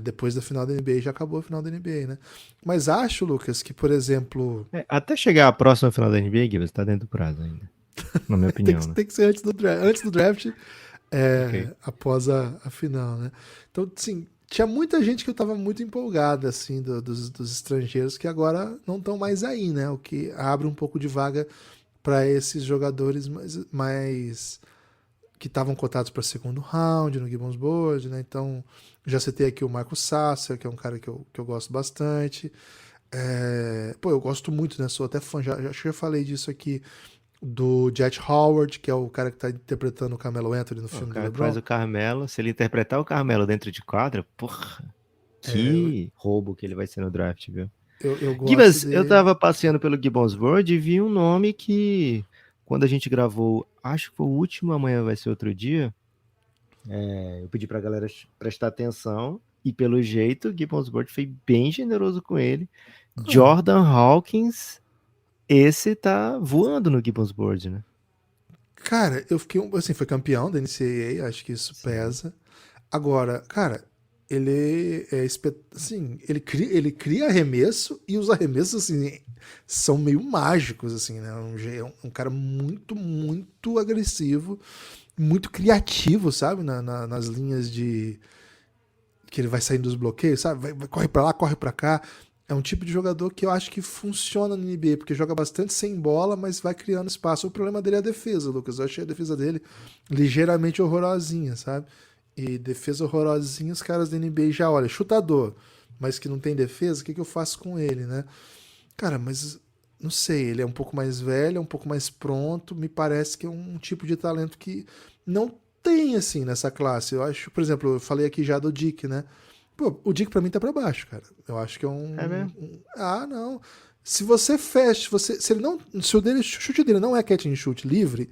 depois da final da NBA já acabou a final da NBA, né? Mas acho, Lucas, que, por exemplo, Até chegar a próxima final da NBA, Gibbs, tá dentro do prazo ainda. Na minha opinião, né? tem que ser antes do draft, Ok. após a final, né? Então, sim, tinha muita gente que eu tava muito empolgada, assim, dos estrangeiros que agora não estão mais aí, né? O que abre um pouco de vaga para esses jogadores mais que estavam cotados para segundo round no Gibbons Board, né? Então, já citei aqui o Marco Sasser, que é um cara que eu gosto bastante. Pô, eu gosto muito, né? Sou até fã, acho que já falei disso aqui, do Jet Howard, que é o cara que tá interpretando o Carmelo Anthony no O filme do cara que faz LeBron. o Carmelo, se ele interpretar o Carmelo dentro de quadra, porra, que roubo que ele vai ser no draft, viu? Eu gosto Gibas, eu dele. tava passeando pelo Gibbons World e vi um nome que, quando a gente gravou, acho que foi o último, amanhã vai ser outro dia, eu pedi pra galera prestar atenção e, pelo jeito, o Gibbons World foi bem generoso com ele. Ah, Jordan Hawkins, esse tá voando no Gibbons Board, né? cara, eu fiquei, assim, foi campeão da NCAA, acho que isso Sim. pesa. Agora, cara, assim, ele cria arremesso e os arremessos, assim, são meio mágicos, assim, né? Um cara muito, muito agressivo, muito criativo, sabe? Nas linhas de que ele vai saindo dos bloqueios, sabe? Corre pra lá, corre pra cá. É um tipo de jogador que eu acho que funciona no NBA, porque joga bastante sem bola, mas vai criando espaço. O problema dele é a defesa, Lucas. Eu achei a defesa dele ligeiramente horrorosinha, sabe? E defesa horrorosinha, os caras da NBA já olham, chutador, mas que não tem defesa, o que eu faço com ele, né? Cara, mas não sei, ele é um pouco mais velho, é um pouco mais pronto, me parece que é um tipo de talento que não tem, assim, nessa classe. Eu acho, por exemplo, eu falei aqui já do Dick, né? Pô, o Dick pra mim tá pra baixo, cara. Eu acho que é É mesmo? Ah, não. Se você fecha, se ele não. Se o chute dele não é catch and shoot livre,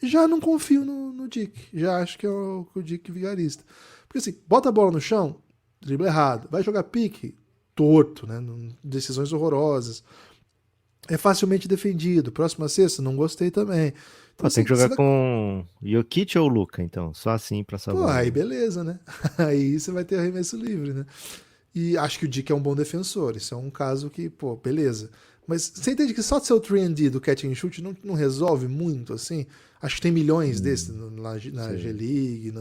já não confio no Dick. Já acho que é o Dick vigarista. Porque assim, bota a bola no chão, dribla errado. Vai jogar pique, torto, né? Decisões horrorosas. É facilmente defendido. Próxima sexta, não gostei também. Então, Pô, tem assim, que você jogar vai. com Jokic ou Luca, então. Só assim pra Pô, salvar aí o. beleza, né? Aí você vai ter arremesso livre, né? E acho que o Dick é um bom defensor. Isso é um caso que, pô, beleza. Mas você entende que só de ser o 3D do catch and shoot não resolve muito, assim? Acho que tem milhões desses Hum, na sei. G-League,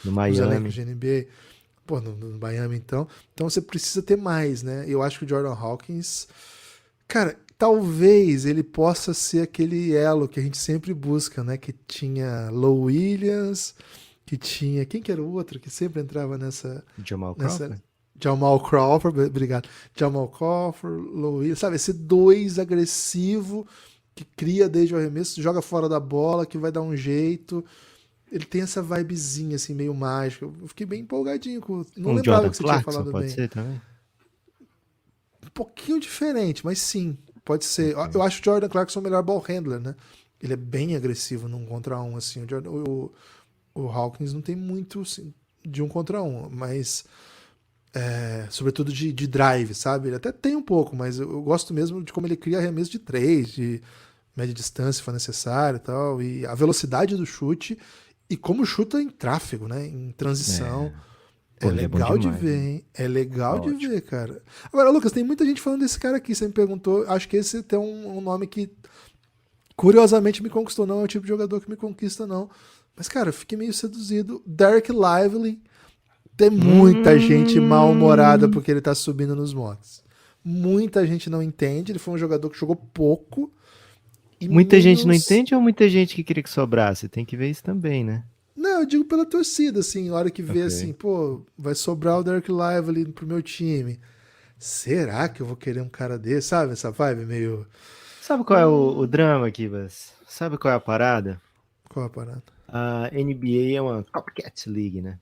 No nos elencos Miami. de NBA. Pô, no Miami, então. Então você precisa ter mais, né? Eu acho que o Jordan Hawkins. Cara, talvez ele possa ser aquele elo que a gente sempre busca, né? Que tinha Low Williams, que tinha. Quem que era o outro que sempre entrava Jamal nessa Crawford? Jamal Crawford, obrigado. Jamal Crawford, Louis, sabe? Esse dois agressivo que cria desde o arremesso, joga fora da bola, que vai dar um jeito. Ele tem essa vibezinha assim, meio mágica. Eu fiquei bem empolgadinho com. Não Um lembrava Jordan que você tinha Clarkson, falado pode bem. ser também? Um pouquinho diferente, mas sim, pode ser. Ok. Eu acho o Jordan Clarkson o melhor ball handler, né? Ele é bem agressivo num contra um, assim. O Hawkins não tem muito assim, de um contra um, mas sobretudo de drive, sabe? Ele até tem um pouco, mas eu gosto mesmo de como ele cria arremesso de três, de média distância, se for necessário e tal, e a velocidade do chute e como chuta em tráfego, né? Em transição. É. É Pô, ele é bom legal de demais, ver, né? hein? É legal de Ótimo. ver, cara. Agora, Lucas, tem muita gente falando desse cara aqui. Você me perguntou. Acho que esse tem um nome que, curiosamente, me conquistou. Não é o tipo de jogador que me conquista, não. Mas, cara, eu fiquei meio seduzido. Derek Lively. Tem muita gente mal-humorada Hum, porque ele tá subindo nos mocks. Muita gente não entende. Ele foi um jogador que jogou pouco. E muita gente não menos. entende ou muita gente que queria que sobrasse? Tem que ver isso também, né? Não, eu digo pela torcida, assim. A hora que vê, assim, Ok. pô, vai sobrar o Derek Lively pro meu time. Será que eu vou querer um cara desse? Sabe essa vibe meio. Sabe qual é o drama aqui, Bas? Sabe qual é a parada? Qual a parada? A NBA é uma copycat league, né?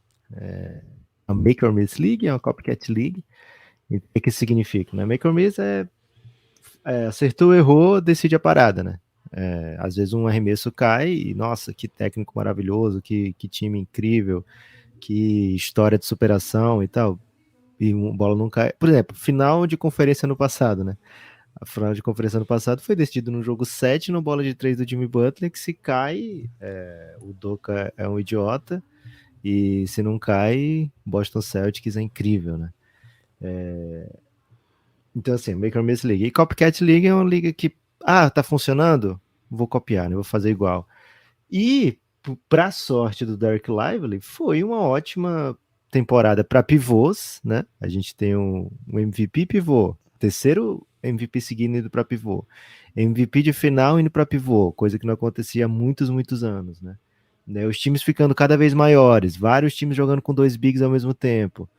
A Make or Miss League é uma copycat league. E o que que isso significa, né? Make or Miss acertou, errou, decide a parada, né? Às vezes um arremesso cai e, nossa, que técnico maravilhoso, que time incrível, que história de superação e tal. E uma bola não cai. Por exemplo, final de conferência no passado, né? A final de conferência no passado foi decidido no jogo 7 no bola de 3 do Jimmy Butler, que se cai, o Doka é um idiota E se não cai, Boston Celtics é incrível, né? Então, assim, Maker Miss League. E Copycat League é uma liga que, tá funcionando? Vou copiar, né? Vou fazer igual. E, pra sorte do Derek Lively, foi uma ótima temporada para pivôs, né? A gente tem um MVP pivô, terceiro MVP seguindo indo para pivô, MVP de final indo para pivô, coisa que não acontecia há muitos, muitos anos, né? Os times ficando cada vez maiores, vários times jogando com dois bigs ao mesmo tempo,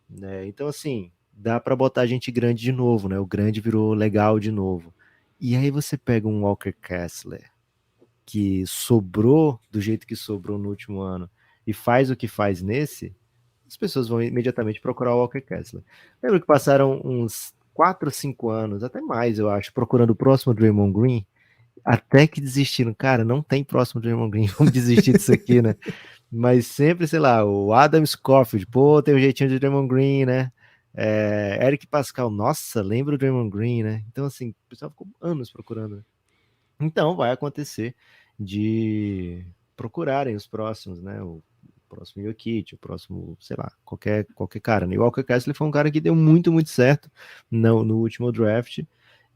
né? Então, assim, dá para botar gente grande de novo, né? O grande virou legal de novo. E aí você pega um Walker Kessler, que sobrou do jeito que sobrou no último ano e faz o que faz nesse, as pessoas vão imediatamente procurar o Walker Kessler. Lembro que passaram uns 4 ou 5 anos, até mais, eu acho, procurando o próximo Draymond Green, até que desistiram. Cara, não tem próximo Draymond Green, vamos desistir disso aqui, né? Mas sempre, sei lá, o Adam Schofield, pô, tem o jeitinho de Draymond Green, né? Eric Pascal, nossa, lembra o Draymond Green, né? Então, assim, o pessoal ficou anos procurando, né? Então, vai acontecer de procurarem os próximos, né? O próximo Jokic, o próximo, sei lá, qualquer cara, né? E o Walker Kessler foi um cara que deu muito, muito certo no último draft.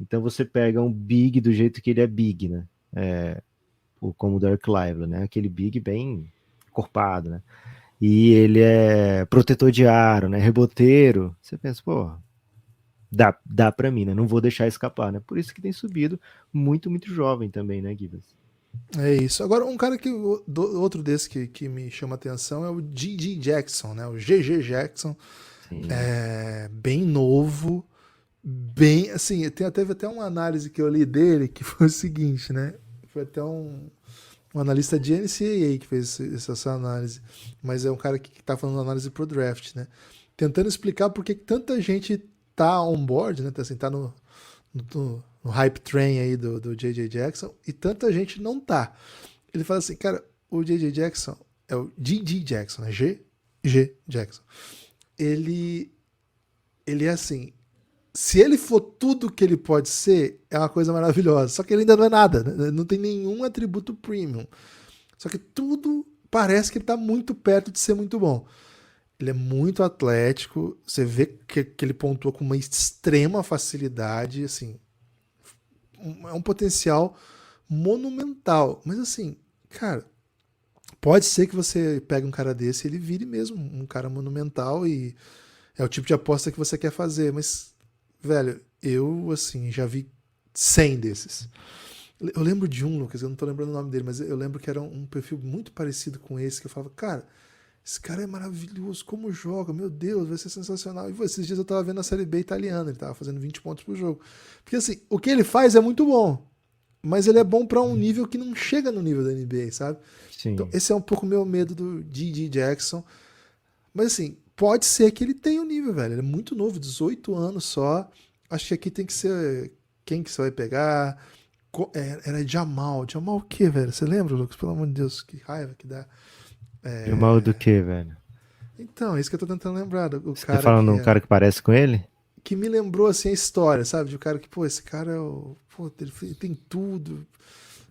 Então, você pega um big do jeito que ele é big, né? Como o Derek Lively, né? Aquele big bem encorpado, né? E ele é protetor de aro, né? Reboteiro. Você pensa, pô, dá pra mim, né? Não vou deixar escapar, né? Por isso que tem subido muito, muito jovem também, né, Gibas? É isso. Agora, um cara outro desse que me chama atenção é o G.G. Jackson, né? O G.G. Jackson. Sim. Bem novo, bem, assim, teve até uma análise que eu li dele que foi o seguinte, né? Foi até um analista de NCAA que fez essa análise, mas é um cara que tá falando análise pro draft, né? Tentando explicar por que tanta gente tá on board, né? Assim, tá no hype train aí do J.J. Jackson e tanta gente não tá. Ele fala assim, cara, o J.J. Jackson é o G.G. Jackson, né? G.G. Jackson. Ele é assim, se ele for tudo que ele pode ser, é uma coisa maravilhosa. Só que ele ainda não é nada, né? Não tem nenhum atributo premium. Só que tudo parece que ele tá muito perto de ser muito bom. Ele é muito atlético, você vê que ele pontua com uma extrema facilidade, assim, é um potencial monumental. Mas assim, cara, pode ser que você pegue um cara desse e ele vire mesmo um cara monumental e é o tipo de aposta que você quer fazer, mas, velho, eu, assim, já vi 100 desses. Eu lembro de um, Lucas, eu não tô lembrando o nome dele, mas eu lembro que era um perfil muito parecido com esse, que eu falava, cara, esse cara é maravilhoso, como joga, meu Deus, vai ser sensacional. E esses dias eu tava vendo a Série B italiana, ele tava fazendo 20 pontos por jogo. Porque, assim, o que ele faz é muito bom, mas ele é bom pra um nível que não chega no nível da NBA, sabe? Sim. Então, esse é um pouco o meu medo do G.G. Jackson. Mas, assim, pode ser que ele tenha o nível, velho. Ele é muito novo, 18 anos só. Acho que aqui tem que ser quem que você vai pegar. Era Jamal. Jamal o quê, velho? Você lembra, Lucas? Pelo amor de Deus, que raiva que dá. Jamal do que, velho? Então, é isso que eu tô tentando lembrar. O Você tá cara falando que um cara que parece com ele? que me lembrou, assim, a história, sabe? De um cara que, pô, esse cara é o... Pô, ele tem tudo. Eu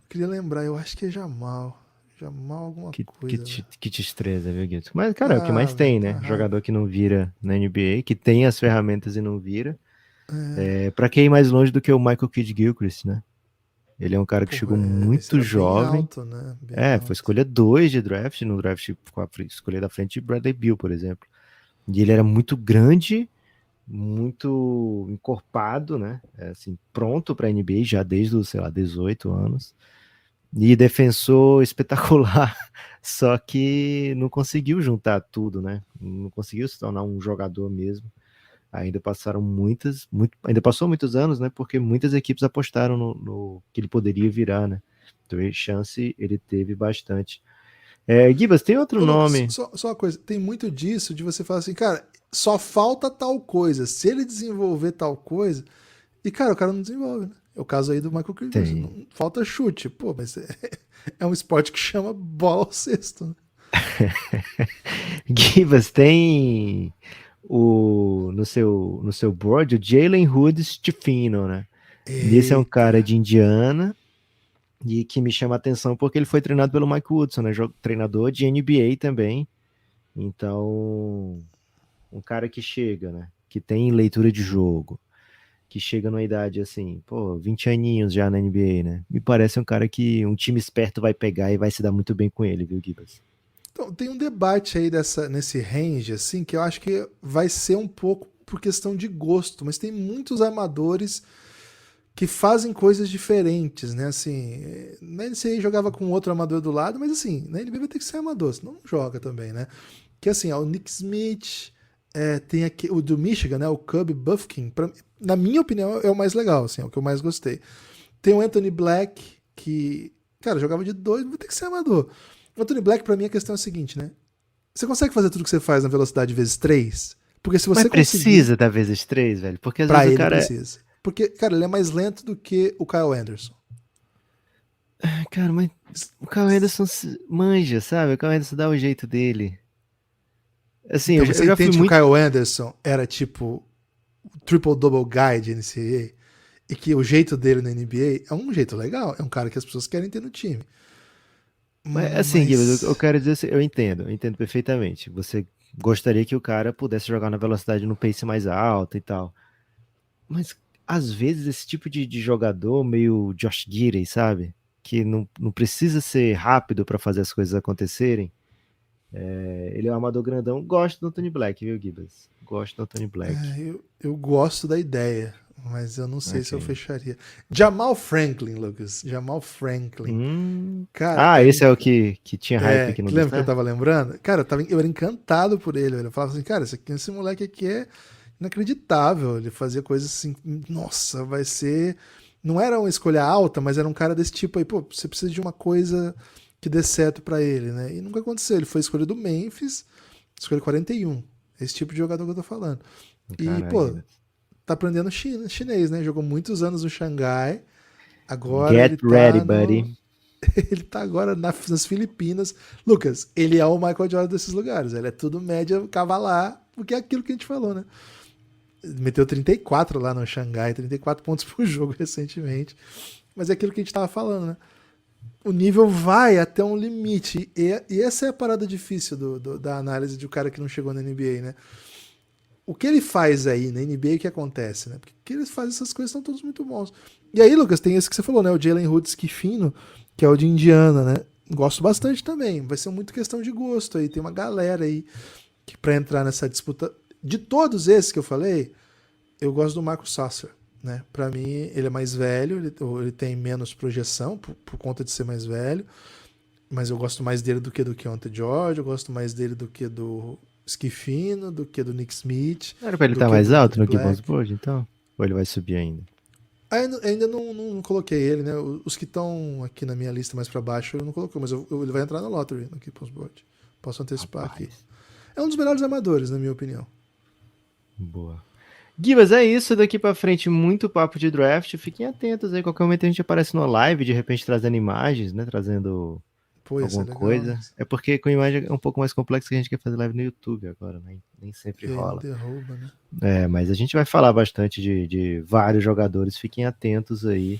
queria lembrar, eu acho que é Jamal. Jamal alguma coisa, velho. Que destreza, viu, Guito? Mas, cara, é o que mais Velho, tem, tá né? raiva. Jogador que não vira na NBA, que tem as ferramentas e não vira. Pra quem ir mais longe do que o Michael Kidd-Gilchrist, né? Ele é um cara que Pô, chegou esse muito era bem jovem. alto, né? Bem Foi alto. escolha 2 de draft, no draft com a escolha da frente de Bradley Beal, por exemplo. E ele era muito grande, muito encorpado, né? Assim, pronto para NBA já desde os, sei lá, 18 anos. E defensor espetacular, só que não conseguiu juntar tudo, né? Não conseguiu se tornar um jogador mesmo. Ainda passou muitos anos, né? Porque muitas equipes apostaram no que ele poderia virar, né? Então, chance ele teve bastante. Gibas, tem outro Ô, Lucas, nome? só uma coisa, tem muito disso de você falar assim, cara, só falta tal coisa. Se ele desenvolver tal coisa. E, cara, o cara não desenvolve, né? É o caso aí do Michael Kidd. Tem. Não falta chute. Pô, mas é um esporte que chama bola ao cesto, né? Gibas, tem no seu board o Jalen Hood Schifino, né? E esse é um cara Eita. de Indiana e que me chama a atenção porque ele foi treinado pelo Mike Woodson, né? Treinador de NBA também. Então, um cara que chega, né? Que tem leitura de jogo, que chega numa idade assim, pô, 20 aninhos já na NBA, né? Me parece um cara que um time esperto vai pegar e vai se dar muito bem com ele, viu, Gibas? Então, tem um debate aí nesse range, assim, que eu acho que vai ser um pouco por questão de gosto, mas tem muitos armadores que fazem coisas diferentes, né? Assim, na NCAA jogava com outro armador do lado, mas assim, na NBA vai ter que ser armador, senão não joga também, né? Que assim, ó, o Nick Smith, tem aqui, o do Michigan, né? O Cub Bufkin, na minha opinião, é o mais legal, assim, é o que eu mais gostei. Tem o Anthony Black, que, cara, jogava de dois, vai ter que ser armador. O Anthony Black, pra mim, a questão é a seguinte, né? Você consegue fazer tudo que você faz na velocidade vezes 3? Porque se Mas você conseguir, precisa da vezes três, velho, porque às vezes pra o ele cara. precisa. Porque, cara, ele é mais lento do que o Kyle Anderson. Cara, mas o Kyle Anderson manja, sabe? O Kyle Anderson dá o jeito dele. Assim, Então, eu você já fui entende que o muito. Kyle Anderson era tipo o triple-double guy de NCAA e que o jeito dele na NBA é um jeito legal, é um cara que as pessoas querem ter no time. Mas, assim, Guilherme, eu Mas. quero dizer assim, eu entendo perfeitamente. Você gostaria que o cara pudesse jogar na velocidade no pace mais alto e tal. Mas, às vezes, esse tipo de jogador, meio Josh Giddey, sabe? Que não precisa ser rápido para fazer as coisas acontecerem. Ele é um armador grandão. Gosto do Anthony Black, viu, Gibbs? Gosto do Anthony Black. Eu gosto da ideia, mas eu não sei se eu Ok. fecharia. Jamal Franklin, Lucas. Jamal Franklin. Cara, Ah, esse é o que tinha hype que não deu lembra que eu certo? tava lembrando? Cara, eu era encantado por ele, velho. Eu falava assim, cara, esse moleque aqui é inacreditável. Ele fazia coisas assim, nossa, vai ser. Não era uma escolha alta, mas era um cara desse tipo aí, pô, você precisa de uma coisa que dê certo pra ele, né? E nunca aconteceu. Ele foi escolha do Memphis, escolha 41. Esse tipo de jogador que eu tô falando. E, Caralho, pô, Gibbs. tá aprendendo chinês, né? Jogou muitos anos no Xangai. Agora ele Get ready, tá no. buddy. Ele tá agora nas Filipinas. Lucas, ele é o Michael Jordan desses lugares. Ele é tudo média cavalar, porque é aquilo que a gente falou, né? Ele meteu 34 lá no Xangai, 34 pontos por jogo recentemente. Mas é aquilo que a gente tava falando, né? O nível vai até um limite. E essa é a parada difícil da análise de um cara que não chegou na NBA, né? O que ele faz aí na NBA, o que acontece, né? Porque eles fazem essas coisas, são todos muito bons. E aí, Lucas, tem esse que você falou, né? O Jalen Hood Schifino, que é o de Indiana, né? Gosto bastante também. Vai ser muito questão de gosto aí. Tem uma galera aí que para entrar nessa disputa. De todos esses que eu falei, eu gosto do Marcus Sasser, né? Para mim, ele é mais velho, ele tem menos projeção por conta de ser mais velho, mas eu gosto mais dele do que do Keontae George, eu gosto mais dele do que do Schifino, do que do Nick Smith, Não era pra ele do estar que mais do alto Anthony no Gibbons Black. Board, então? Ou ele vai subir ainda? Ainda não coloquei ele, né? Os que estão aqui na minha lista mais para baixo eu não coloquei, mas ele vai entrar na lottery no Keepers Board. Posso antecipar aqui. Rapaz, É um dos melhores armadores, na minha opinião. boa. Gibas, é isso. Daqui pra frente, muito papo de draft. Fiquem atentos aí. Qualquer momento a gente aparece numa live, de repente trazendo imagens, né? Trazendo Pô, isso é alguma legal, né? coisa. É porque com imagem é um pouco mais complexo que a gente quer fazer live no YouTube agora, né? Nem sempre E aí não rola. derruba, né? É, mas a gente vai falar bastante de vários jogadores. Fiquem atentos aí.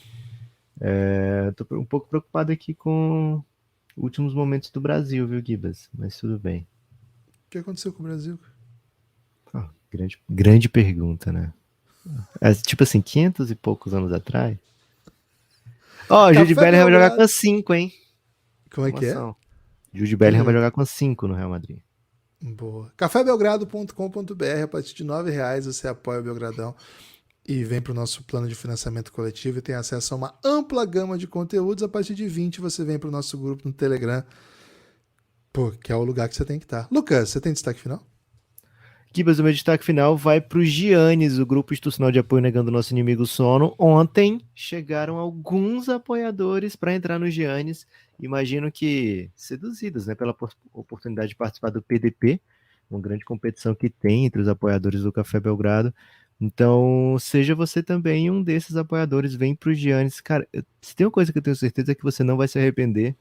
Tô um pouco preocupado aqui com últimos momentos do Brasil, viu, Gibas? Mas tudo bem. O que aconteceu com o Brasil? Grande pergunta, né? É, tipo assim, 500 e poucos anos atrás. Ó, o Jude Café Bellingham vai jogar com Belgrado. 5, hein? Como é que é? Informação. Jude Quem Bellingham vai joga? jogar com 5 no Real Madrid. Boa. Cafébelgrado.com.br. A partir de R$ 9 você apoia o Belgradão e vem para o nosso plano de financiamento coletivo e tem acesso a uma ampla gama de conteúdos. A partir de 20 você vem para o nosso grupo no Telegram, pô, que é o lugar que você tem que estar. Lucas, você tem destaque final? Gibas, o meu destaque final vai para o Giannis, o grupo institucional de apoio negando nosso inimigo sono. Ontem chegaram alguns apoiadores para entrar no Giannis. Imagino que seduzidos, né, pela oportunidade de participar do PDP, uma grande competição que tem entre os apoiadores do Café Belgrado. Então, seja você também um desses apoiadores, vem para o Giannis. Cara, se tem uma coisa que eu tenho certeza é que você não vai se arrepender.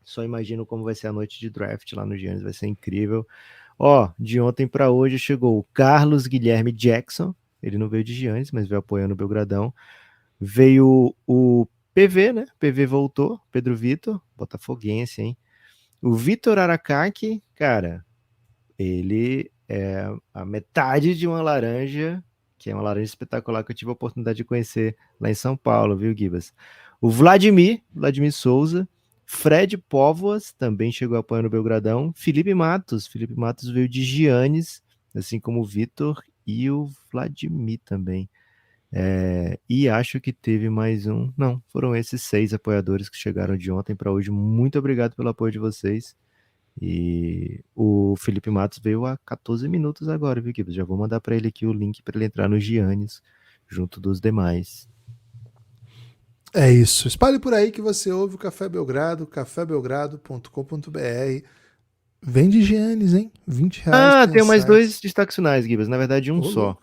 Só imagino como vai ser a noite de draft lá no Giannis, vai ser incrível. Ó, de ontem para hoje chegou o Carlos Guilherme Jackson, ele não veio de Giannis, mas veio apoiando o Belgradão. Veio o PV, né? PV voltou, Pedro Vitor, botafoguense, hein? O Vitor Aracaki, cara, ele é a metade de uma laranja, que é uma laranja espetacular que eu tive a oportunidade de conhecer lá em São Paulo, viu, Gibas? O Vladimir Souza, Fred Póvoas também chegou apoiando o Belgradão, Felipe Matos veio de Giannis, assim como o Vitor e o Vladimir também. E acho que teve mais um. Não, foram esses 6 apoiadores que chegaram de ontem para hoje. Muito obrigado pelo apoio de vocês. E o Felipe Matos veio há 14 minutos agora, viu, Gibbs? Já vou mandar para ele aqui o link para ele entrar no Giannis, junto dos demais. É isso. Espalhe por aí que você ouve o Café Belgrado, cafébelgrado.com.br. Vende Giannis, hein? R$20. Tem mais 2 destaques finais, Gibbs. Na verdade, um só. Louco.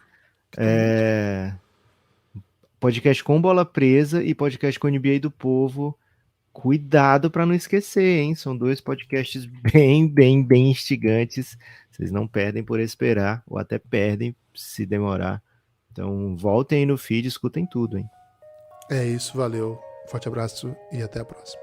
Podcast com Bola Presa e podcast com NBA do Povo. Cuidado para não esquecer, hein? São 2 podcasts bem instigantes. Vocês não perdem por esperar, ou até perdem se demorar. Então, voltem aí no feed, escutem tudo, hein? É isso, valeu. Forte abraço e até a próxima.